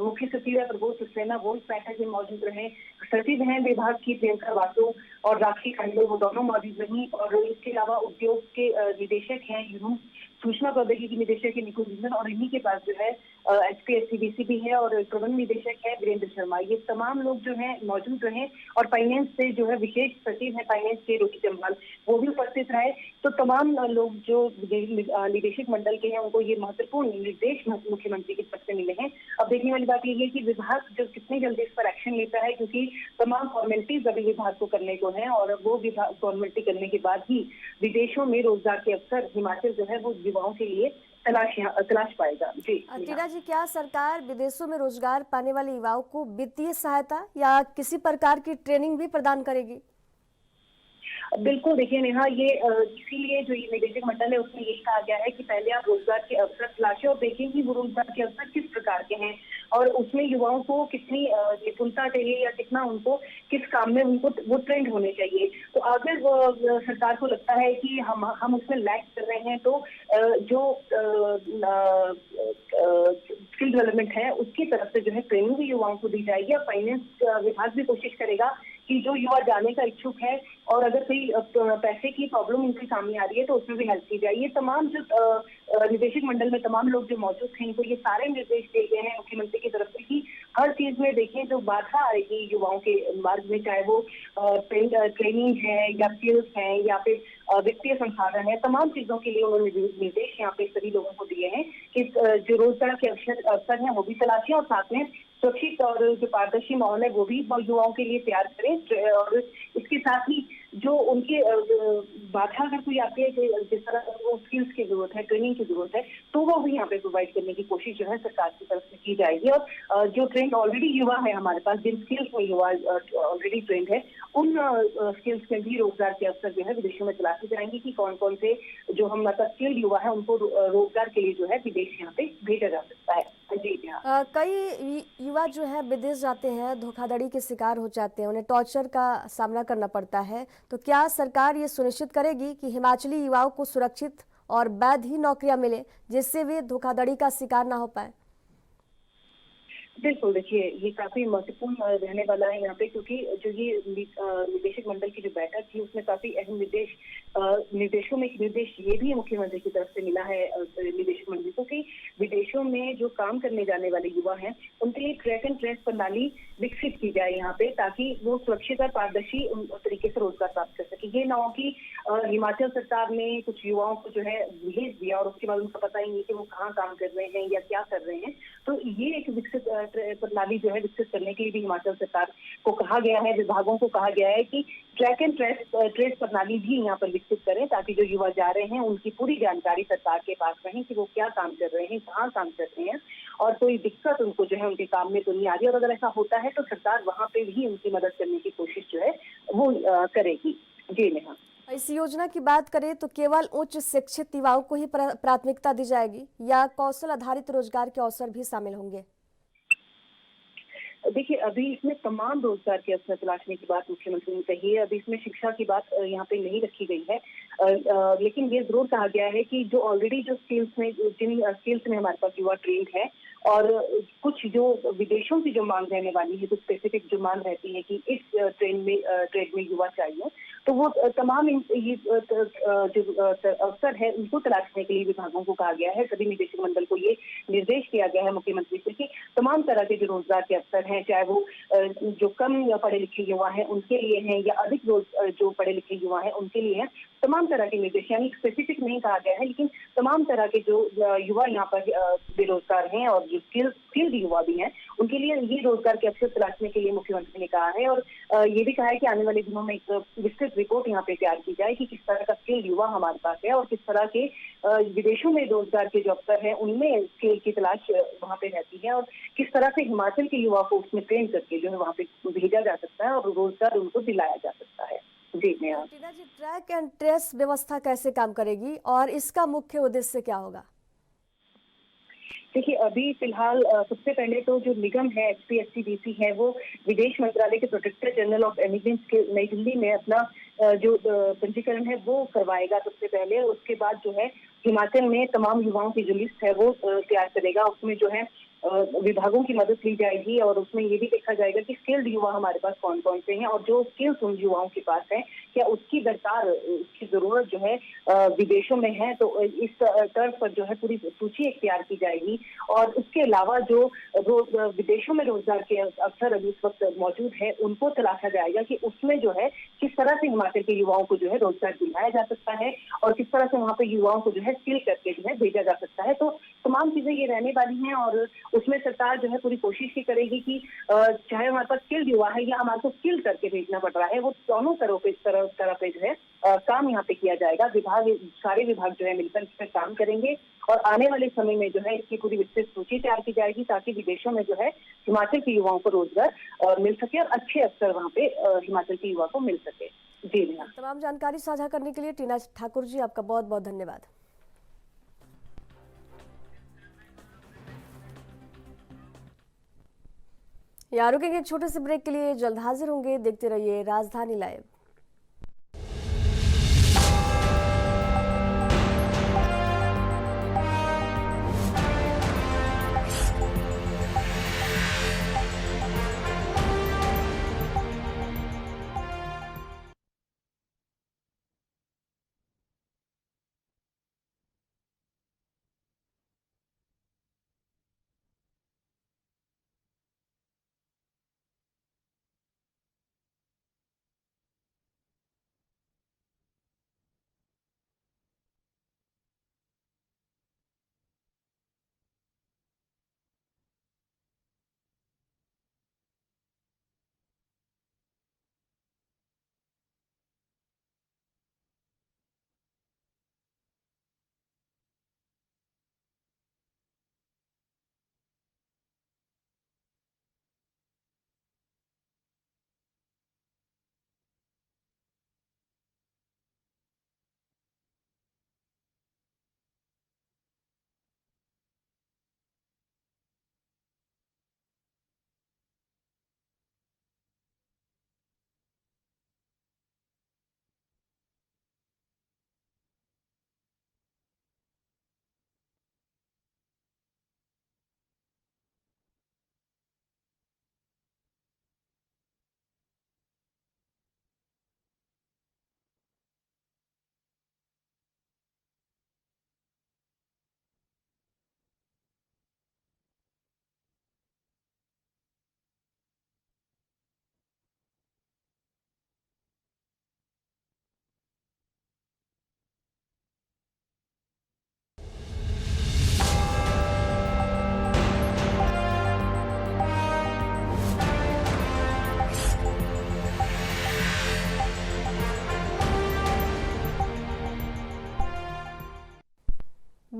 मुख्य सचिव है प्रबोध सक्सेना वो इस बैठक में मौजूद रहे। सचिव हैं विभाग की प्रियंका वासु और राखी खंडे वो दोनों मौजूद रही और इसके अलावा उद्योग के निदेशक हैं यूनुस, सूचना प्रौद्योगिकी निदेशक है निकुल जिंदल और इन्हीं के पास जो है HPSDC भी है और प्रबंध निदेशक है वीरेंद्र शर्मा। ये तमाम लोग जो है मौजूद रहे और फाइनेंस से जो है विशेष सचिव है फाइनेंस के रोटी जम्वाल वो भी उपस्थित रहे। तो तमाम लोग जो निदेशक मंडल के हैं उनको ये महत्वपूर्ण निर्देश मुख्यमंत्री की तरफ से मिले हैं। अब देखने वाली बात यह है कि विभाग जो कितनी जल्दी इस पर एक्शन लेता है क्योंकि तमाम फॉर्मेलिटीज अभी विभाग को करने को है और वो विभाग फॉर्मेलिटी करने के बाद ही विदेशों में रोजगार के अवसर हिमाचल जो है वो युवाओं के लिए तलाश पाएगा। जी टीना जी, क्या सरकार विदेशों में रोजगार पाने वाले युवाओं को वित्तीय सहायता या किसी प्रकार की ट्रेनिंग भी प्रदान करेगी? बिल्कुल, देखिए नेहा, ये इसीलिए जो ये निदेशक मंडल है उसमें यही कहा गया है कि पहले आप रोजगार के अवसर तलाशें और देखें कि वो रोजगार के अवसर किस प्रकार के हैं और उसमें युवाओं को कितनी निपुणता चाहिए या कितना उनको किस काम में उनको वो ट्रेंड होने चाहिए। तो अगर सरकार को लगता है कि हम उसमें लैग कर रहे हैं तो जो स्किल डेवलपमेंट है उसकी तरफ से जो है ट्रेनिंग भी युवाओं को दी जाएगी और फाइनेंस विभाग भी कोशिश करेगा कि जो युवा जाने का इच्छुक है और अगर कोई पैसे की प्रॉब्लम उनके सामने आ रही है तो उसमें भी हेल्प की जाए। ये तमाम जो निदेशक मंडल में तमाम लोग जो मौजूद थे इनको ये सारे निर्देश दिए गए हैं मुख्यमंत्री की तरफ से कि हर चीज में देखें जो बाधा आ रही युवाओं के मार्ग में, चाहे वो ट्रेनिंग है या स्किल्स है या फिर वित्तीय संसाधन है, तमाम चीजों के लिए उन्होंने निर्देश यहाँ पे सभी लोगों को दिए हैं कि जो रोजगार के अवसर हैं वो भी तलाशें और साथ में सुरक्षित और जो पारदर्शी माहौल है वो भी युवाओं के लिए तैयार करें। और इसके साथ ही जो उनके बाधा अगर कोई आती है, जिस तरह वो स्किल्स की जरूरत है, ट्रेनिंग की जरूरत है, तो वो भी यहाँ पे प्रोवाइड करने की कोशिश जो है सरकार की तरफ से की जाएगी। और जो ट्रेंड ऑलरेडी युवा है हमारे पास, जिन स्किल्स में युवा ऑलरेडी ट्रेंड है, उन स्किल्स में भी रोजगार के अवसर जो है विदेशों में तलाशे जाएंगे कि कौन कौन से जो हम मतलब स्किल्ड युवा है उनको रोजगार के लिए जो है विदेश यहाँ पे भेजा जा सकता है। जी हाँ। कई युवा जो है विदेश जाते हैं, धोखाधड़ी के शिकार हो जाते हैं, उन्हें टॉर्चर का सामना करना पड़ता है। तो क्या सरकार ये सुनिश्चित करेगी कि हिमाचली युवाओं को सुरक्षित और वैध ही नौकरियां मिले, जिससे वे धोखाधड़ी का शिकार ना हो पाए? बिल्कुल, देखिए ये काफी महत्वपूर्ण रहने वाला है यहाँ पे, क्योंकि जो ये निदेशक मंडल की जो बैठक थी उसमें काफी अहम निर्देशों में एक निर्देश ये भी मुख्यमंत्री की तरफ से मिला है निदेशक मंडल को कि विदेशों में जो काम करने जाने वाले युवा हैं उनके लिए ट्रैक एंड ट्रेस प्रणाली विकसित की जाए यहाँ पे, ताकि वो सुरक्षित और पारदर्शी तरीके से रोजगार प्राप्त कर सके। ये ना हो कि हिमाचल सरकार ने कुछ युवाओं को जो है भेज दिया और उसके बाद उनको पता ही नहीं कि वो कहाँ काम कर रहे हैं या क्या कर रहे हैं। तो ये एक विकसित प्रणाली जो है विकसित करने के लिए भी हिमाचल सरकार को कहा गया है, विभागों को कहा गया है कि ट्रैक एंड ट्रेस प्रणाली भी यहाँ पर विकसित करें, ताकि जो युवा जा रहे हैं उनकी पूरी जानकारी सरकार के पास रहे कि वो क्या काम कर रहे हैं, कहाँ काम कर रहे हैं और कोई दिक्कत उनको जो है उनके काम में तो नहीं आ रही। और अगर ऐसा होता है तो सरकार वहाँ पे भी उनकी मदद करने की कोशिश जो है वो करेगी। जी नेहा। इस योजना की बात करें तो केवल उच्च शिक्षित युवाओं को ही प्राथमिकता दी जाएगी या कौशल आधारित रोजगार के अवसर भी शामिल होंगे? देखिए, अभी इसमें तमाम रोजगार के अवसर तलाशने की बात मुख्यमंत्री ने कही है। अभी इसमें शिक्षा की बात यहाँ पे नहीं रखी गई है, लेकिन ये जरूर कहा गया है कि जो ऑलरेडी जो स्किल्स में जिन स्किल्स में हमारे पास युवा ट्रेंड है और कुछ जो विदेशों की जो मांग रहने वाली है, कुछ स्पेसिफिक जो मांग रहती है कि इस ट्रेड में युवा चाहिए, तो वो तमाम ये जो अवसर है उनको तलाशने के लिए विभागों को कहा गया है। सभी निदेशक मंडल को ये निर्देश दिया गया है मुख्यमंत्री से कि तमाम तरह के जो रोजगार के अवसर हैं, चाहे वो जो कम पढ़े लिखे युवा हैं उनके लिए हैं या अधिक जो पढ़े लिखे युवा हैं उनके लिए हैं, तमाम तरह के निर्देश, यानी स्पेसिफिक नहीं कहा गया है, लेकिन तमाम तरह के जो युवा यहाँ पर बेरोजगार हैं और जो स्किल्ड युवा भी हैं उनके लिए ये रोजगार के अवसर तलाशने के लिए मुख्यमंत्री ने कहा है। और ये भी कहा है कि आने वाले दिनों में एक विस्तृत रिपोर्ट यहाँ पे तैयार की जाए कि किस तरह का स्किल युवा हमारे पास है और किस तरह के विदेशों में रोजगार के जो अवसर हैं उनमें स्किल की तलाश वहाँ पे रहती है और किस तरह से हिमाचल के युवा को उसमें ट्रेन करके जो है वहाँ पे भेजा जा सकता है और रोजगार उनको दिलाया जा सकता है। जी नेहा। टीना जी, ट्रैक एंड ट्रेस व्यवस्था कैसे काम करेगी और इसका मुख्य उद्देश्य क्या होगा? देखिए, अभी फिलहाल सबसे पहले तो जो निगम है HPSCDC है वो विदेश मंत्रालय के प्रोटेक्टर जनरल ऑफ एमिग्रेंट्स के नई दिल्ली में अपना जो पंजीकरण है वो करवाएगा सबसे पहले। उसके बाद जो है हिमाचल में तमाम युवाओं की जो लिस्ट है वो तैयार करेगा। उसमें जो है विभागों की मदद ली जाएगी और उसमें ये भी देखा जाएगा कि स्किल्ड युवा हमारे पास कौन कौन से हैं और जो स्किल्स उन युवाओं के पास है क्या उसकी दरकार, उसकी जरूरत जो है विदेशों में है। तो इस तर्ज पर जो है पूरी सूची इख्तियार की जाएगी और उसके अलावा जो विदेशों में रोजगार के अवसर अभी इस वक्त मौजूद है उनको तलाशा जाएगा कि उसमें जो है किस तरह से हिमाचल के युवाओं को जो है रोजगार दिलाया जा सकता है और किस तरह से वहाँ पे युवाओं को जो है स्किल करके जो है भेजा जा सकता है। तो तमाम चीजें ये रहने वाली हैं और उसमें सरकार जो है पूरी कोशिश ही करेगी कि चाहे हमारे पास स्किल्ड युवा है या हमारे को स्किल करके भेजना पड़ रहा है, वो दोनों तरह पे जो है काम यहाँ पे किया जाएगा। सारे विभाग जो है मिलकर इस पर काम करेंगे और आने वाले समय में जो है इसकी पूरी विस्तृत सूची तैयार की जाएगी ताकि विदेशों में जो है हिमाचल के युवाओं को रोजगार मिल सके और अच्छे अवसर वहाँ पे हिमाचल के युवा को मिल सके। जी नेहा। तमाम जानकारी साझा करने के लिए टीना ठाकुर जी आपका बहुत बहुत धन्यवाद। यहाँ रुकेंगे एक छोटे से ब्रेक के लिए, जल्द हाजिर होंगे। देखते रहिए राजधानी लाइव।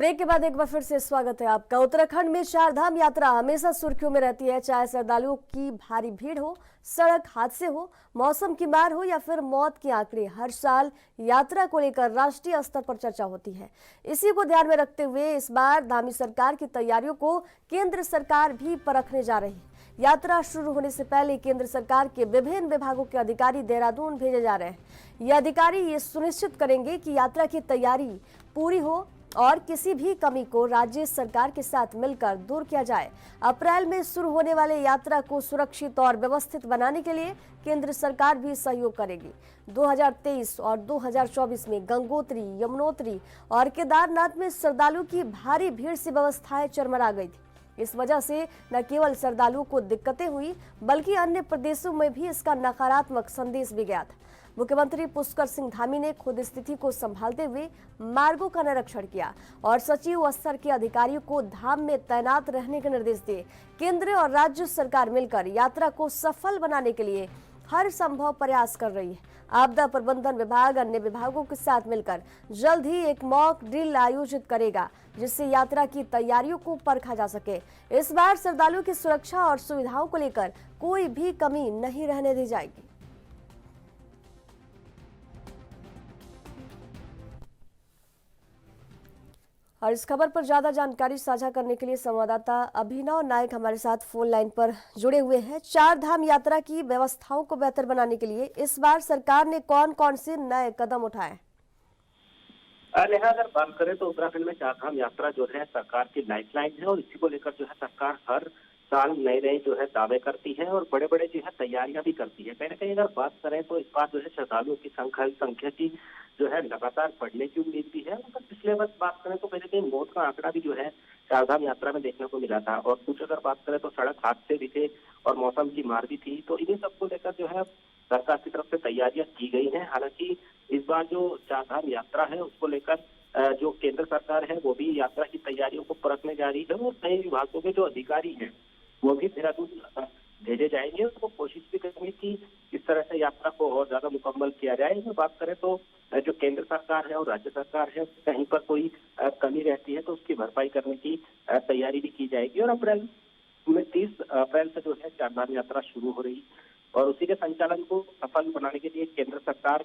ब्रेक के बाद एक बार फिर से स्वागत है आपका। उत्तराखंड में चार धाम यात्रा हमेशा सुर्खियों में रहती है, चाहे श्रद्धालुओं की भारी भीड़ हो, सड़क हादसे हो, मौसम की मार हो या फिर मौत के आंकड़े। हर साल यात्रा को लेकर राष्ट्रीय स्तर पर चर्चा होती है। इसी को ध्यान में रखते हुए इस बार धामी सरकार की तैयारियों को केंद्र सरकार भी परखने जा रही है। यात्रा शुरू होने से पहले केंद्र सरकार के विभिन्न विभागों के अधिकारी देहरादून भेजे जा रहे हैं। ये अधिकारी ये सुनिश्चित करेंगे कि यात्रा की तैयारी पूरी हो और किसी भी कमी को राज्य सरकार के साथ मिलकर दूर किया जाए। अप्रैल में शुरू होने वाले यात्रा को सुरक्षित और व्यवस्थित बनाने के लिए केंद्र सरकार भी सहयोग करेगी। 2023 और 2024 में गंगोत्री, यमुनोत्री और केदारनाथ में श्रद्धालुओं की भारी भीड़ से व्यवस्थाएं चरमरा गई थी। इस वजह से न केवल श्रद्धालुओं को दिक्कतें हुई बल्कि अन्य प्रदेशों में भी इसका नकारात्मक संदेश भी गया था। मुख्यमंत्री पुष्कर सिंह धामी ने खुद स्थिति को संभालते हुए मार्गों का निरीक्षण किया और सचिव स्तर के अधिकारियों को धाम में तैनात रहने के निर्देश दिए। केंद्र और राज्य सरकार मिलकर यात्रा को सफल बनाने के लिए हर संभव प्रयास कर रही है। आपदा प्रबंधन विभाग अन्य विभागों के साथ मिलकर जल्द ही एक मॉक ड्रिल आयोजित करेगा, जिससे यात्रा की तैयारियों को परखा जा सके। इस बार श्रद्धालुओं की सुरक्षा और सुविधाओं को लेकर कोई भी कमी नहीं रहने दी जाएगी। और इस खबर पर ज्यादा जानकारी साझा करने के लिए संवाददाता अभिनव नायक हमारे साथ फोन लाइन पर जुड़े हुए हैं। चार धाम यात्रा की व्यवस्थाओं को बेहतर बनाने के लिए इस बार सरकार ने कौन कौन से नए कदम उठाए? नेहा, अगर बात करें तो उत्तराखंड में चार धाम यात्रा जो है सरकार की लाइफलाइन है और इसी को लेकर जो है सरकार हर साल नए नए जो है दावे करती है और बड़े बड़े जो है तैयारियां भी करती है। कहीं ना कहीं अगर बात करें तो इस बार जो है श्रद्धालुओं की संख्या की जो है लगातार बढ़ने की उम्मीद भी है। मतलब पिछले वर्ष बात करें तो कहीं ना कहीं मौत का आंकड़ा भी जो है चारधाम यात्रा में देखने को मिला था और कुछ अगर बात करें तो सड़क हादसे भी थे और मौसम की मार भी थी। तो इन्हीं सबको लेकर जो है सरकार की तरफ से तैयारियां की गई हैं। हालांकि इस बार जो चारधाम यात्रा है उसको लेकर जो केंद्र सरकार है वो भी यात्रा की तैयारियों को परखने जा रही है और कई विभागों के जो अधिकारी हैं वो भी देहरादून भेजे जाएंगे। तो कोशिश भी करेंगे कि इस तरह से यात्रा को और ज्यादा मुकम्मल किया जाए। अगर बात करें तो जो केंद्र सरकार है और राज्य सरकार है कहीं पर कोई कमी रहती है तो उसकी भरपाई करने की तैयारी भी की जाएगी। और अप्रैल में 30 अप्रैल से जो है चारधाम यात्रा शुरू हो रही और उसी के संचालन को सफल बनाने के लिए केंद्र सरकार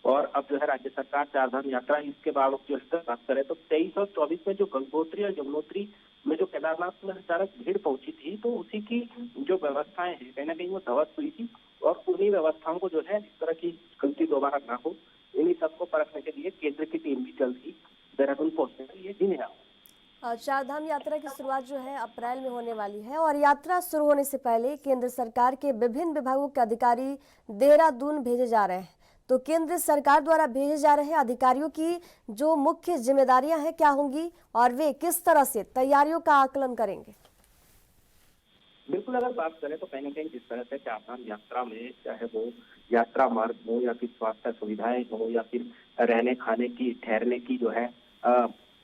और अब जो है राज्य सरकार चारधाम यात्रा इसके बाद जो है बात करें तो 23 और 24 में जो गंगोत्री और यमुनोत्री में जो केदारनाथ में अचानक भीड़ पहुंची थी तो उसी की जो व्यवस्थाएं हैं कहीं ना कहीं वो ध्वस्त हुई थी और उन्हीं व्यवस्थाओं को जो है इस तरह की गलती दोबारा ना हो इन्हीं सबको परखने के लिए केंद्र की टीम भी जल्द ही देहरादून पहुंचने के लिए जी नहीं। चारधाम यात्रा की शुरुआत जो है अप्रैल में होने वाली है और यात्रा शुरू होने से पहले केंद्र सरकार के विभिन्न विभागों के अधिकारी देहरादून भेजे जा रहे हैं। तो केंद्र सरकार द्वारा भेजे जा रहे अधिकारियों की जो मुख्य जिम्मेदारियां हैं क्या होंगी और वे किस तरह से तैयारियों का आकलन करेंगे? बिल्कुल, अगर बात करें तो कहीं ना कहीं जिस तरह से चारधाम यात्रा में चाहे वो यात्रा मार्ग हो या फिर स्वास्थ्य सुविधाएं हो या फिर रहने खाने की ठहरने की जो है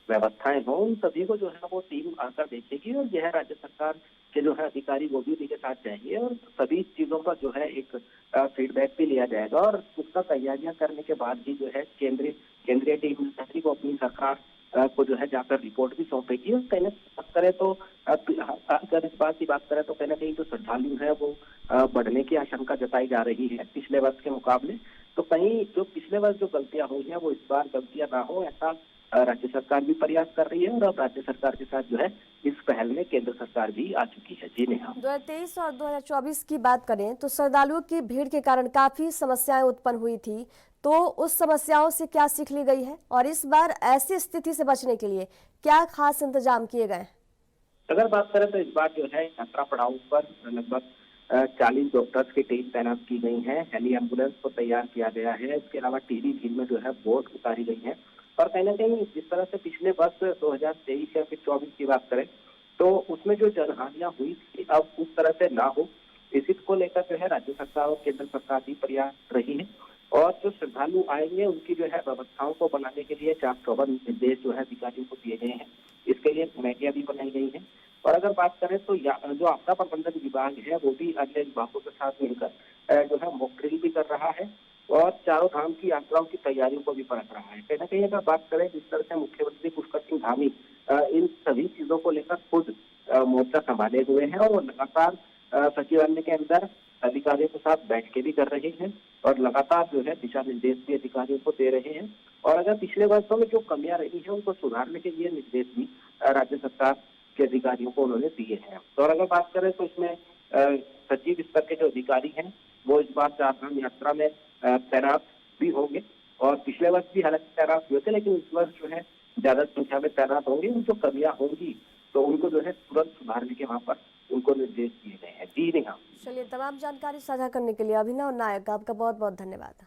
व्यवस्थाएं हो उन सभी को जो है वो टीम आकर देखेगी और यह राज्य सरकार के जो है अधिकारी वो भी उनके साथ जाएंगे और सभी चीजों का जो है एक फीडबैक भी लिया जाएगा और उसका तैयारियां करने के बाद ही जो है केंद्रीय टीम को अपनी सरकार को जो है जाकर रिपोर्ट भी सौंपेगी। और कहीं बात करें तो अगर इस बात की बात करें तो कहीं ना कहीं जो श्रद्धालु है वो बढ़ने की आशंका जताई जा रही है पिछले वर्ष के मुकाबले। तो कहीं जो पिछले वर्ष जो गलतियां हुई हैं वो इस बार गलतियां ना हो ऐसा राज्य सरकार भी प्रयास कर रही है और अब राज्य सरकार के साथ जो है इस पहल में केंद्र सरकार भी आ चुकी है जी नेहा। 2023 और 2024 की बात करें तो श्रद्धालुओं की भीड़ के कारण काफी समस्याएं उत्पन्न हुई थी, तो उस समस्याओं से क्या सीख ली गई है और इस बार ऐसी स्थिति से बचने के लिए क्या खास इंतजाम किए गए? अगर बात करें तो इस बार जो है यात्रा पड़ाव पर लगभग 40 डॉक्टर्स की टीम तैनात की गई है। हेली एम्बुलेंस को तैयार किया गया है। इसके अलावा टीबी झील में जो है बोट उतारी गई है और कहीं ना कहीं जिस तरह से पिछले वर्ष 2023 या फिर 24 की बात करें तो उसमें जो जनहानियां हुई थी अब उस तरह से ना हो इसी को लेकर जो है राज्य सरकार और केंद्र सरकार भी प्रयास रही है और जो श्रद्धालु आएंगे उनकी जो है व्यवस्थाओं को बनाने के लिए चाक चौबंद निर्देश जो है अधिकारियों को दिए गए हैं। इसके लिए कमेटियां भी बनाई गई हैं और अगर बात करें तो जो आपदा प्रबंधन विभाग है वो भी अन्य विभागों के साथ मिलकर जो है मॉक ड्रिल भी कर रहा है और चारों धाम की यात्राओं की तैयारियों को भी परख रहा है। कहीं ना कहीं अगर बात करें जिस तरह से मुख्यमंत्री पुष्कर सिंह धामी इन सभी चीजों को लेकर खुद मोर्चा संभाले हुए हैं और वो लगातार सचिवालय के अंदर अधिकारियों के साथ बैठकें भी कर रहे हैं और लगातार जो है दिशा निर्देश भी अधिकारियों को दे रहे हैं। और अगर पिछले वर्षों में जो कमियां रही हैं उनको सुधारने के लिए निर्देश भी राज्य सरकार के अधिकारियों को उन्होंने दिए हैं। तो और अगर बात करें तो इसमें सचिव स्तर के जो अधिकारी हैं वो इस बार चारधाम यात्रा में तैनात भी होंगे और पिछले वर्ष भी हालांकि तैनात हुए थे, लेकिन इस वर्ष जो है ज्यादा संख्या में तैनात होंगे। जो कमियां होंगी तो उनको जो है तुरंत सुधारने के वहां पर उनको निर्देश दिए गए हैं। जी नहीं, हाँ चलिए, तमाम जानकारी साझा करने के लिए अभिनव नायक आपका बहुत बहुत धन्यवाद।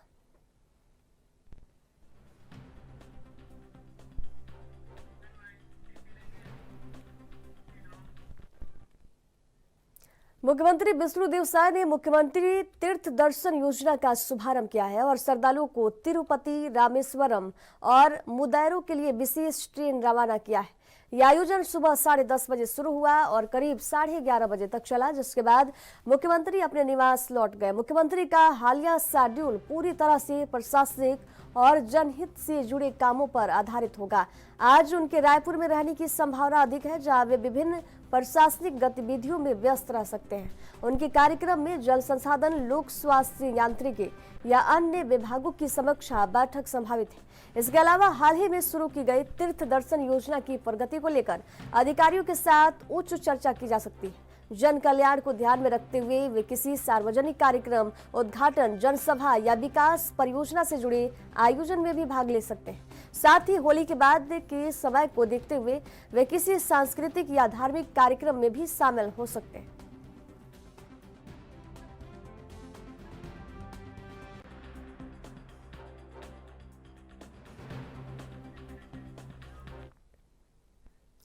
मुख्यमंत्री विष्णुदेव साय ने मुख्यमंत्री तीर्थ दर्शन योजना का शुभारंभ किया है और श्रद्धालुओं को तिरुपति, रामेश्वरम और मुदैरो के लिए विशेष ट्रेन रवाना किया है। यह आयोजन सुबह 10:30 बजे शुरू हुआ और करीब 11:30 बजे तक चला, जिसके बाद मुख्यमंत्री अपने निवास लौट गए। मुख्यमंत्री का हालिया शेड्यूल पूरी तरह से प्रशासनिक और जनहित से जुड़े कामों पर आधारित होगा। आज उनके रायपुर में रहने की संभावना अधिक है, जहां वे विभिन्न प्रशासनिक गतिविधियों में व्यस्त रह सकते हैं। उनके कार्यक्रम में जल संसाधन, लोक स्वास्थ्य यांत्रिकी या अन्य विभागों की समीक्षा बैठक संभावित है। इसके अलावा हाल ही में शुरू की गई तीर्थ दर्शन योजना की प्रगति को लेकर अधिकारियों के साथ उच्च चर्चा की जा सकती है। जन कल्याण को ध्यान में रखते हुए वे किसी सार्वजनिक कार्यक्रम, उद्घाटन, जनसभा या विकास परियोजना से जुड़े आयोजन में भी भाग ले सकते हैं। साथ ही होली के बाद के समय को देखते हुए वे किसी सांस्कृतिक या धार्मिक कार्यक्रम में भी शामिल हो सकते हैं।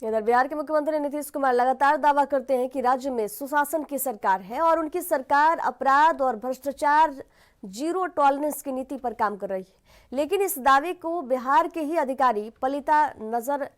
इधर बिहार के मुख्यमंत्री नीतीश कुमार लगातार दावा करते हैं कि राज्य में सुशासन की सरकार है और उनकी सरकार अपराध और भ्रष्टाचार जीरो टॉलरेंस की नीति पर काम कर रही है। लेकिन इस दावे को बिहार के ही अधिकारी पलीता नजर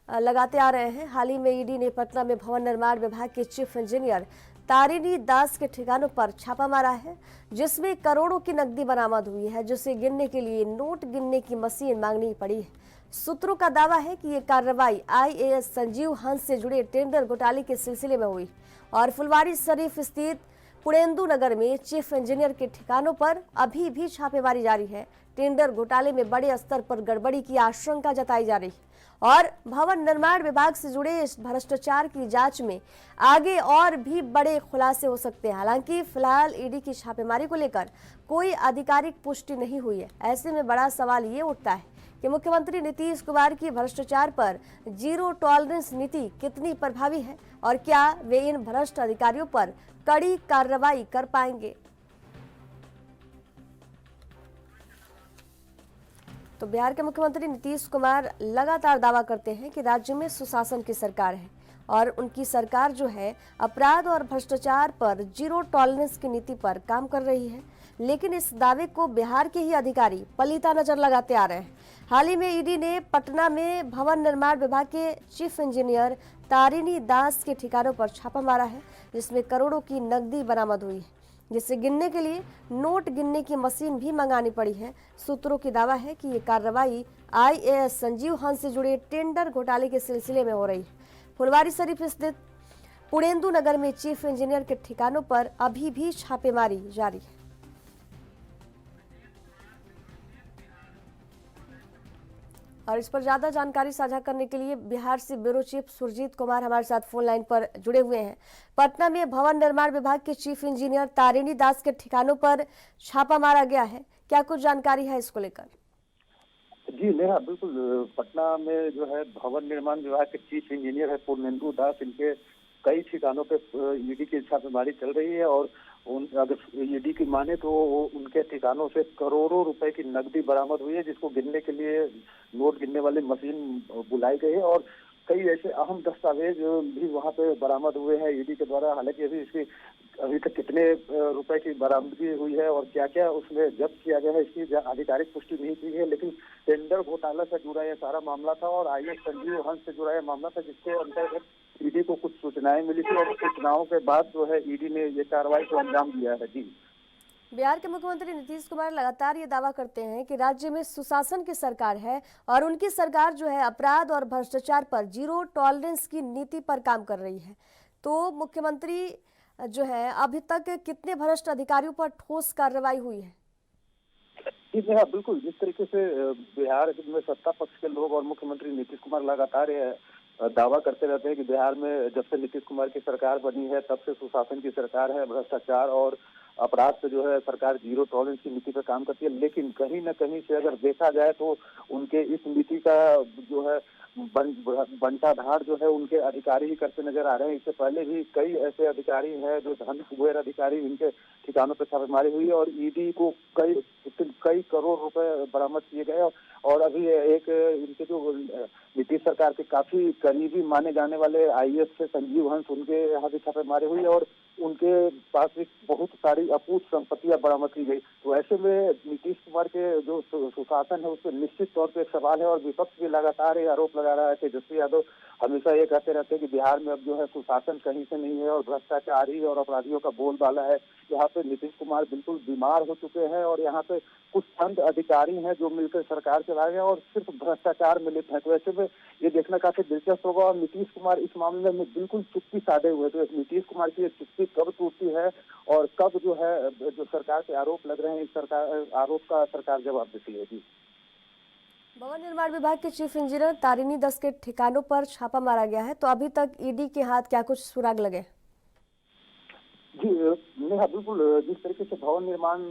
लगाते आ रहे हैं। हाल ही में ईडी ने पटना में भवन निर्माण विभाग के चीफ इंजीनियर तारिणी दास के ठिकानों पर छापा मारा है, जिसमें करोड़ों की नकदी बरामद हुई है, जिसे गिनने के लिए नोट गिनने की मशीन मांगनी पड़ी है। सूत्रों का दावा है कि ये कार्रवाई आईएएस संजीव हंस से जुड़े टेंडर घोटाले के सिलसिले में हुई और फुलवारी शरीफ स्थित पुणेंदु नगर में चीफ इंजीनियर के ठिकानों पर अभी भी छापेमारी जारी है। टेंडर घोटाले में बड़े स्तर पर गड़बड़ी की आशंका जताई जा रही है और भवन निर्माण विभाग से जुड़े इस भ्रष्टाचार की जांच में आगे और भी बड़े खुलासे हो सकते हैं। हालांकि फिलहाल ईडी की छापेमारी को लेकर कोई आधिकारिक पुष्टि नहीं हुई है। ऐसे में बड़ा सवाल ये उठता है कि मुख्यमंत्री नीतीश कुमार की भ्रष्टाचार पर जीरो टॉलरेंस नीति कितनी प्रभावी है और क्या वे इन भ्रष्ट अधिकारियों पर कड़ी कार्रवाई कर पाएंगे। तो बिहार के मुख्यमंत्री नीतीश कुमार लगातार दावा करते हैं कि राज्य में सुशासन की सरकार है और उनकी सरकार जो है अपराध और भ्रष्टाचार पर जीरो टॉलरेंस की नीति पर काम कर रही है। लेकिन इस दावे को बिहार के ही अधिकारी पलीता नजर लगाते आ रहे हैं। हाल ही में ईडी ने पटना में भवन निर्माण विभाग के चीफ इंजीनियर तारिणी दास के ठिकानों पर छापा मारा है, जिसमें करोड़ों की नकदी बरामद हुई है, जिसे गिनने के लिए नोट गिनने की मशीन भी मंगानी पड़ी है। सूत्रों की दावा है कि ये कार्रवाई आईएएस संजीव हंस से जुड़े टेंडर घोटाले के सिलसिले में हो रही है। फुलवारी शरीफ स्थित पुणेंदु नगर में चीफ इंजीनियर के ठिकानों पर अभी भी छापेमारी जारी है। और इस पर ज्यादा जानकारी साझा करने के लिए बिहार से ब्यूरो चीफ सुरजीत कुमार हमारे साथ फोन लाइन पर जुड़े हुए हैं। पटना में भवन निर्माण विभाग के चीफ इंजीनियर तारिणी दास के ठिकानों पर छापा मारा गया है, क्या कुछ जानकारी है इसको लेकर? जी नेहा, बिल्कुल। पटना में जो है भवन निर्माण विभाग के चीफ इंजीनियर है पुणेंदु दास, इनके कई ठिकानों पे ईडी की छापेमारी चल रही है और अगर ईडी की माने तो उनके ठिकानों से करोड़ों रुपए की नकदी बरामद हुई है, जिसको गिनने के लिए नोट गिनने वाली मशीन बुलाई गई है और कई ऐसे अहम दस्तावेज भी वहां पे बरामद हुए हैं ईडी के द्वारा। हालांकि अभी तक कितने रुपए की बरामदगी हुई है और क्या क्या उसमें जब्त किया गया है इसकी आधिकारिक पुष्टि नहीं की है, लेकिन टेंडर घोटाला से जुड़ा यह सारा मामला था और आईएएस संजीव हंस से जुड़ा यह मामला था, जिसके अंतर्गत ईडी को कुछ सूचनाएं मिली थी और सूचनाओं के बाद जो है ईडी ने ये कार्रवाई को अंजाम दिया है। जी बिहार के मुख्यमंत्री नीतीश कुमार लगातार ये दावा करते हैं कि राज्य में सुशासन की सरकार है और उनकी सरकार जो है अपराध और भ्रष्टाचार पर जीरो टॉलरेंस की नीति पर काम कर रही है। तो मुख्यमंत्री जो है अभी तक कितने भ्रष्ट अधिकारियों पर ठोस कार्रवाई हुई है? जी हाँ, बिल्कुल। जिस तरीके से बिहार में सत्ता पक्ष के लोग और मुख्यमंत्री नीतीश कुमार लगातार दावा करते रहते हैं कि बिहार में जब से नीतीश कुमार की सरकार बनी है तब से सुशासन की सरकार है, भ्रष्टाचार और अपराध से जो है सरकार जीरो टॉलरेंस की नीति पर काम करती है। लेकिन कहीं न कहीं से अगर देखा जाए तो उनके इस नीति का जो है बंटाधार जो है उनके अधिकारी ही करते नजर आ रहे हैं। इससे पहले भी कई ऐसे अधिकारी हैं जो धन कुबेर अधिकारी, इनके ठिकानों पर छापेमारी हुई और ईडी को कई करोड़ रुपए बरामद किए गए। और अभी एक इनके जो नीतीश सरकार के काफी करीबी माने जाने वाले आईएएस से संजीव हंस, उनके यहाँ भी छापेमारी हुई और उनके पास भी बहुत सारी अपूत संपत्तियां बरामद की गई। तो ऐसे में नीतीश कुमार के जो सुशासन है उस पर निश्चित तौर पे एक सवाल है और विपक्ष भी लगातार ये आरोप लगा रहा है। तेजस्वी यादव हमेशा ये कहते रहते हैं कि बिहार में अब जो है सुशासन कहीं से नहीं है और भ्रष्टाचारी और अपराधियों का बोलबाला है। यहाँ पे नीतीश कुमार बिल्कुल बीमार हो चुके हैं और यहाँ पे कुछ चंद अधिकारी हैं जो मिलकर सरकार चला गए और सिर्फ भ्रष्टाचार में लिप्त हैं। तो ऐसे में ये देखना काफी दिलचस्प होगा और नीतीश कुमार इस मामले में बिल्कुल चुप्पी साधे हुए। तो नीतीश कुमार की चुप्पी कब टूटती है और कब जो है जो सरकार पे आरोप लग रहे हैं, इस सरकार आरोप का सरकार जवाब देती है। जी, भवन निर्माण विभाग के चीफ इंजीनियर तारिणी दास के ठिकानों पर छापा मारा गया है, तो अभी तक ईडी के हाथ क्या कुछ सुराग लगे? जी नेहा, बिल्कुल। जिस तरीके से भवन निर्माण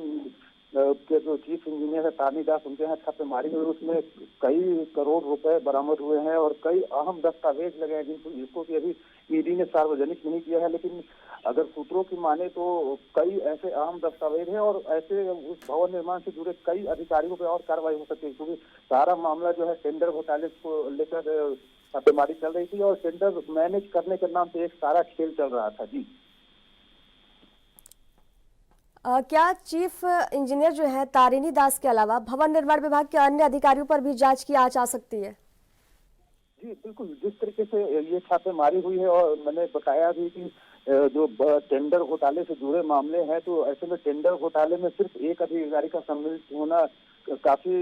के जो चीफ इंजीनियर है तारिणी दास, उनके यहाँ छापेमारी हुई, उसमें कई करोड़ रुपए बरामद हुए हैं और कई अहम दस्तावेज लगे हैं जिसको कि अभी ईडी ने सार्वजनिक नहीं किया है। लेकिन अगर सूत्रों की माने तो कई ऐसे अहम दस्तावेज हैं और ऐसे उस भवन निर्माण से जुड़े कई अधिकारियों पर और कार्रवाई हो सकती है, क्योंकि सारा मामला जो है टेंडर घोटाले को लेकर छापेमारी चल रही थी और टेंडर मैनेज करने के नाम पे एक सारा खेल चल रहा था। जी, क्या चीफ इंजीनियर जो है तारिणी दास के अलावा भवन निर्माण विभाग के अन्य अधिकारियों पर भी जांच की आ सकती है? जी बिल्कुल। जिस तरीके से ये छापेमारी हुई है और मैंने बताया भी कि जो टेंडर घोटाले से जुड़े मामले हैं, तो ऐसे में टेंडर घोटाले में सिर्फ एक अधिकारी का सम्मिलित होना काफी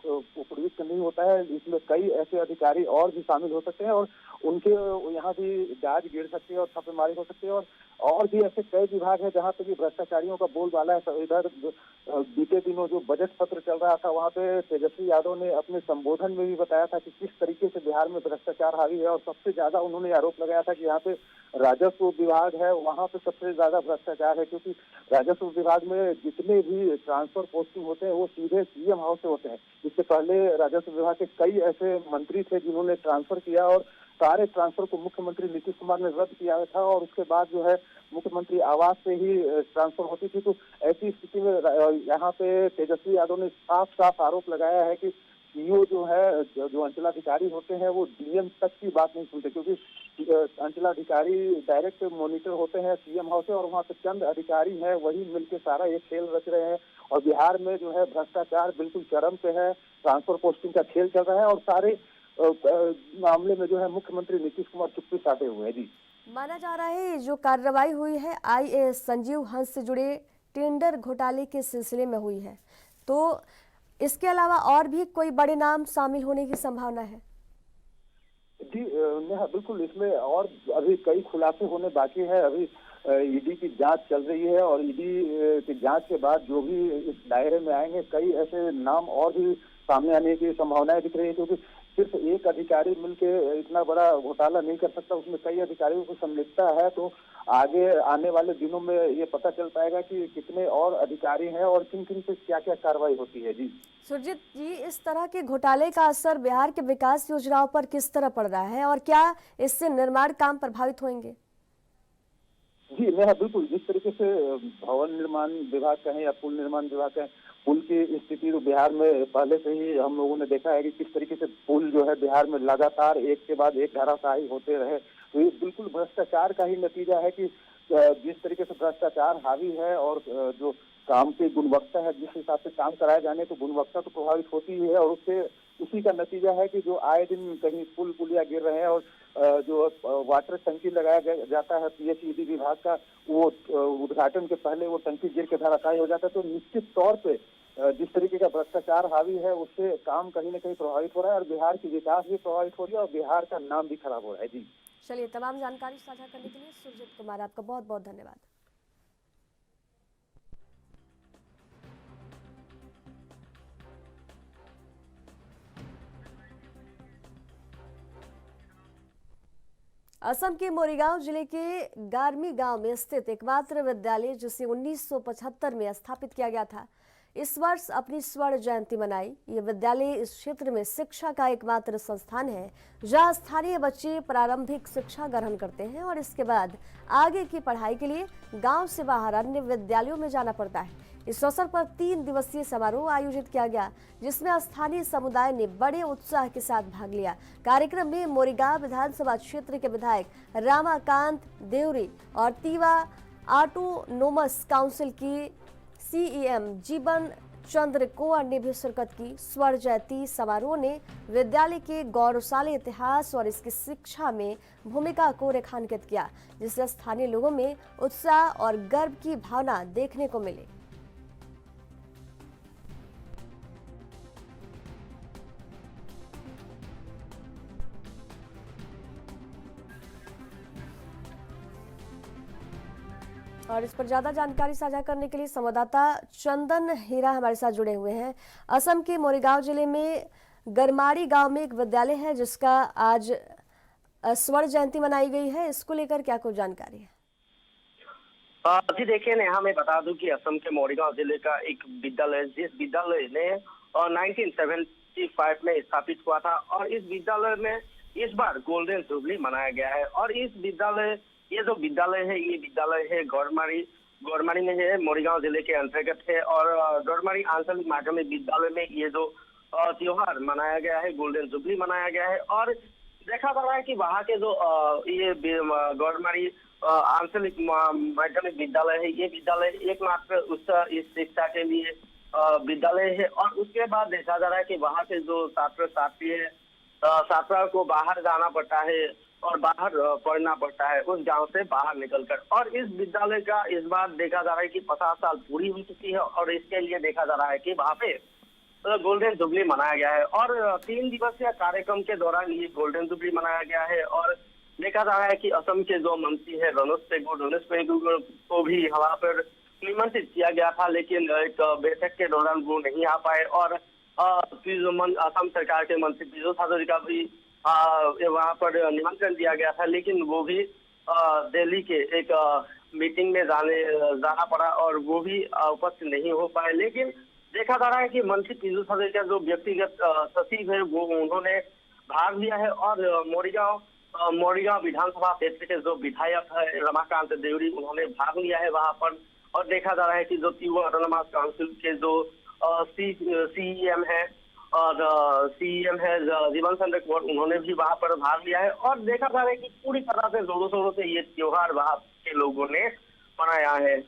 उपयुक्त नहीं होता है। इसमें कई ऐसे अधिकारी और भी शामिल हो सकते हैं और उनके यहाँ भी जांच गिर सकती है और छापेमारी हो सकती है। और भी ऐसे कई विभाग है जहाँ पे भी भ्रष्टाचारियों का बोलबाला है। इधर बीते दिनों जो बजट सत्र चल रहा था, वहाँ पे तेजस्वी यादव ने अपने संबोधन में भी बताया था कि किस तरीके से बिहार में भ्रष्टाचार हावी है और सबसे ज्यादा उन्होंने आरोप लगाया था कि यहाँ पे राजस्व विभाग है, वहाँ पे सबसे ज्यादा भ्रष्टाचार है, क्योंकि राजस्व विभाग में जितने भी ट्रांसफर पोस्टिंग होते हैं वो सीधे सीएम हाउस से होते हैं। इससे पहले राजस्व विभाग के कई ऐसे मंत्री थे जिन्होंने ट्रांसफर किया और सारे ट्रांसफर को मुख्यमंत्री नीतीश कुमार ने रद्द किया था और उसके बाद जो है मुख्यमंत्री आवास से ही ट्रांसफर होती थी। तो ऐसी स्थिति में यहाँ पे तेजस्वी यादव ने साफ साफ आरोप लगाया है कि सीईओ जो है, जो अंचलाधिकारी होते हैं, वो डीएम तक की बात नहीं सुनते, क्योंकि अंचलाधिकारी डायरेक्ट मॉनिटर होते हैं सीएम हाउस से और वहाँ पे चंद अधिकारी हैं वही मिलकर सारा ये खेल रच रहे हैं। और बिहार में जो है भ्रष्टाचार बिल्कुल चरम पे है, ट्रांसफर पोस्टिंग का खेल चल रहा है और सारे मामले में जो है मुख्यमंत्री नीतीश कुमार चुप्पी साधे हुए हैं। जी, माना जा रहा है जो कार्रवाई हुई है आईएएस संजीव हंस से जुड़े टेंडर घोटाले के सिलसिले में हुई है, तो इसके अलावा और भी कोई बड़े नाम शामिल होने की संभावना है? जी नेहा, बिल्कुल। इसमें और अभी कई खुलासे होने बाकी है। अभी ईडी की जांच चल रही है और ईडी की जांच के बाद जो भी इस दायरे में आएंगे, कई ऐसे नाम और भी सामने आने की संभावनाएं दिख रही है, क्योंकि सिर्फ एक अधिकारी मिलके इतना बड़ा घोटाला नहीं कर सकता, उसमें कई अधिकारियों की सम्मिलितता है। तो आगे आने वाले दिनों में ये पता चल पाएगा कि कितने और अधिकारी हैं और किन किन पे क्या क्या कार्रवाई होती है। जी सुरजीत जी, इस तरह के घोटाले का असर बिहार के विकास योजनाओं पर किस तरह पड़ रहा है और क्या इससे निर्माण काम प्रभावित होंगे? जी नेहा, बिल्कुल। जिस तरीके से भवन निर्माण विभाग कहें या पुल निर्माण विभाग कहें, पुल की स्थिति तो बिहार में पहले से ही हम लोगों ने देखा है कि किस तरीके से पुल जो है बिहार में लगातार एक के बाद एक धराशायी होते रहे। तो ये बिल्कुल भ्रष्टाचार का ही नतीजा है कि जिस तरीके से भ्रष्टाचार हावी है और जो काम की गुणवत्ता है, जिस हिसाब से काम कराए जाने तो गुणवत्ता तो प्रभावित होती ही है और उससे उसी का नतीजा है कि जो आए दिन कहीं पुल पुलिया गिर रहे हैं और जो वाटर टंकी लगाया जाता है पीएचईडी विभाग का, वो उद्घाटन के पहले वो टंकी गिर के धराशायी हो जाता है। तो निश्चित तौर पे जिस तरीके का भ्रष्टाचार हावी है उससे काम कहीं ना कहीं प्रभावित हो रहा है और बिहार की विकास भी प्रभावित हो रही है और बिहार का नाम भी खराब हो रहा है। जी चलिए, तमाम जानकारी साझा करने के लिए सुरजीत कुमार आपका बहुत बहुत धन्यवाद। असम के मोरीगांव जिले के गारमी गांव में स्थित एकमात्र विद्यालय जिसे 1975 में स्थापित किया गया था, इस वर्ष अपनी स्वर्ण जयंती मनाई। ये विद्यालय इस क्षेत्र में शिक्षा का एकमात्र संस्थान है जहां स्थानीय बच्चे प्रारंभिक शिक्षा ग्रहण करते हैं और इसके बाद आगे की पढ़ाई के लिए गांव से बाहर अन्य विद्यालयों में जाना पड़ता है। इस अवसर पर 3 दिवसीय समारोह आयोजित किया गया जिसमें स्थानीय समुदाय ने बड़े उत्साह के साथ भाग लिया। कार्यक्रम में मोरीगांव विधानसभा क्षेत्र के विधायक रामाकांत देवरी और तीवा ऑटोनोमस काउंसिल की सीईएम जीवन चंद्र कोवर ने भी शिरकत की। स्वर्ण जयंती समारोह ने विद्यालय के गौरवशाली इतिहास और इसकी शिक्षा में भूमिका को रेखांकित किया, जिससे स्थानीय लोगों में उत्साह और गर्व की भावना देखने को मिली। और इस पर ज्यादा जानकारी साझा करने के लिए संवाददाता चंदन हीरा हमारे साथ जुड़े हुए हैं। असम के मोरीगांव जिले में गरमाड़ी गांव में एक विद्यालय है जिसका आज स्वर्ण जयंती मनाई गई है, इसको लेकर क्या कुछ जानकारी है? जी देखिए, नेहा मैं बता दूं कि असम के मोरीगांव जिले का एक विद्यालय, जिस विद्यालय ने 1975 में स्थापित हुआ था और इस विद्यालय में इस बार गोल्डन जुबली मनाया गया है। और इस विद्यालय, ये जो विद्यालय है, ये विद्यालय है गौरमारी में है, मोरीगांव जिले के अंतर्गत है। और गौरमारी आंचलिक माध्यमिक विद्यालय में ये जो त्योहार मनाया गया है, गोल्डन जुबली मनाया गया है। और देखा जा रहा है कि वहाँ के जो ये गौरमारी आंचलिक माध्यमिक विद्यालय है, ये विद्यालय एकमात्र इस शिक्षा के लिए विद्यालय है। और उसके बाद देखा जा रहा है कि वहाँ के जो छात्र छात्री है, छात्रा को बाहर जाना पड़ता है और बाहर पढ़ना पड़ता है उस गांव से बाहर निकलकर। और इस विद्यालय का इस बार देखा जा रहा है कि 50 साल पूरी हो चुकी है और इसके लिए देखा जा रहा है कि वहाँ पे गोल्डन जुबली मनाया गया है। और 3 दिवसीय कार्यक्रम के दौरान ये गोल्डन जुबली मनाया गया है। और देखा जा रहा है कि असम के जो मंत्री है रमेश पेगू को भी वहाँ पर निमंत्रित किया गया था, लेकिन एक बैठक के दौरान वो नहीं आ पाए। और असम सरकार के मंत्री पीयूष हाजरी का भी वहाँ पर निमंत्रण दिया गया था, लेकिन वो भी दिल्ली के एक मीटिंग में जाना पड़ा और वो भी उपस्थित नहीं हो पाए। लेकिन देखा जा रहा है कि मंत्री पीयूष हाजरी का जो व्यक्तिगत सचिव है वो उन्होंने भाग लिया है। और मोरीगांव विधानसभा क्षेत्र के जो विधायक है रमाकांत देवरी, उन्होंने भाग लिया है वहाँ पर। और देखा जा रहा है कि जो तीवा ऑटोनोमस काउंसिल के जो सीईएम है और सीएम है जीवन चंद्र कोवर, उन्होंने भी वहाँ पर भाग लिया है। और देखा जा रहा है कि पूरी तरह से जोरों शोरों से ये त्योहार वहाँ के लोगों ने मनाया है।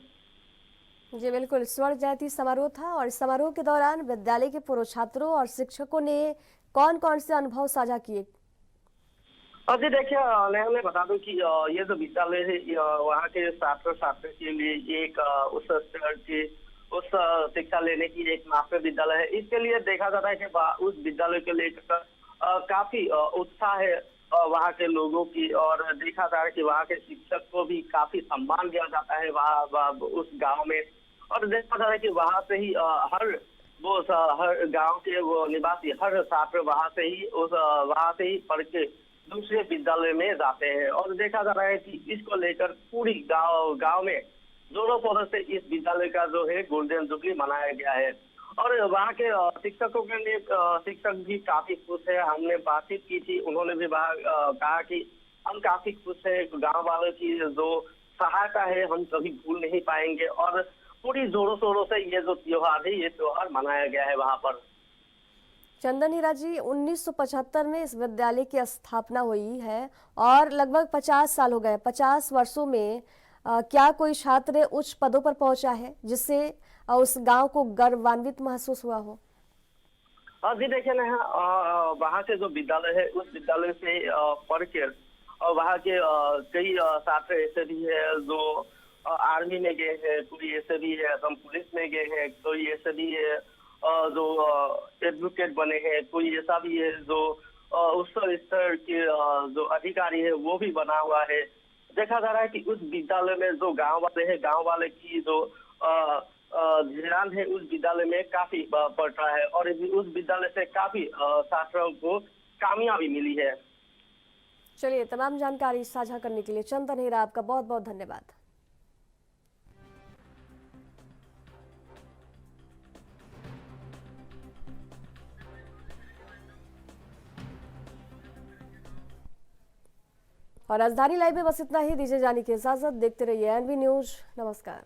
जी बिल्कुल, स्वर्ण जयंती समारोह था और इस समारोह के दौरान विद्यालय के पूर्व छात्रों और शिक्षकों ने कौन कौन से अनुभव साझा किए? जी देखिए, मैं बता दूं कि ये जो विद्यालय है वहाँ के छात्र छात्री के लिए एक उस शिक्षा लेने की एक मास्टर विद्यालय है। इसके लिए देखा जाता है कि उस विद्यालय के लिए काफी उत्साह है वहाँ के लोगों की। और देखा जा रहा है कि वहाँ के शिक्षक को भी काफी सम्मान दिया जाता है वहाँ उस गांव में। और देखा जा रहा है कि वहाँ से ही हर गांव के वो निवासी, हर छात्र वहाँ से ही पढ़ के दूसरे विद्यालय में जाते हैं। और देखा जा रहा है कि इसको लेकर पूरी गांव में जोरों शोरों से इस विद्यालय का जो है गोल्डन जुबली मनाया गया है। और वहाँ के शिक्षकों के लिए शिक्षक भी काफी खुश है। हमने बातचीत की थी, उन्होंने भी कहा कि हम काफी खुश है, गांव वालों की जो सहायता है हम कभी भूल नहीं पाएंगे। और पूरी जोरों शोरों से ये जो त्योहार है, ये त्योहार मनाया गया है वहाँ पर। चंदन हीरा जी, 1975 में इस विद्यालय की स्थापना हुई है और लगभग 50 साल हो गए। 50 वर्षों में क्या कोई छात्र उच्च पदों पर पहुंचा है जिससे उस गांव को गर्वान्वित महसूस हुआ हो? जी देखिए ना, वहाँ के जो विद्यालय है उस विद्यालय से पढ़ के और वहाँ के कई छात्र ऐसे भी है जो आर्मी में गए हैं, कोई ऐसे भी है हम पुलिस में गए हैं, कोई ऐसे भी है जो एडवोकेट बने हैं, कोई ऐसा भी है जो उस स्तर के जो अधिकारी है वो भी बना हुआ है। देखा जा रहा है कि उस विद्यालय में जो गांव वाले हैं, गांव वाले की जो ध्यान है उस विद्यालय में काफी बढ़ रहा है और उस विद्यालय से काफी छात्रों को कामयाबी मिली है। चलिए, तमाम जानकारी साझा करने के लिए चंदन हेरा आपका बहुत बहुत धन्यवाद। और राजधानी लाइव में बस इतना ही। दीजिए जाने की इजाजत। देखते रहिए एनवी न्यूज। नमस्कार।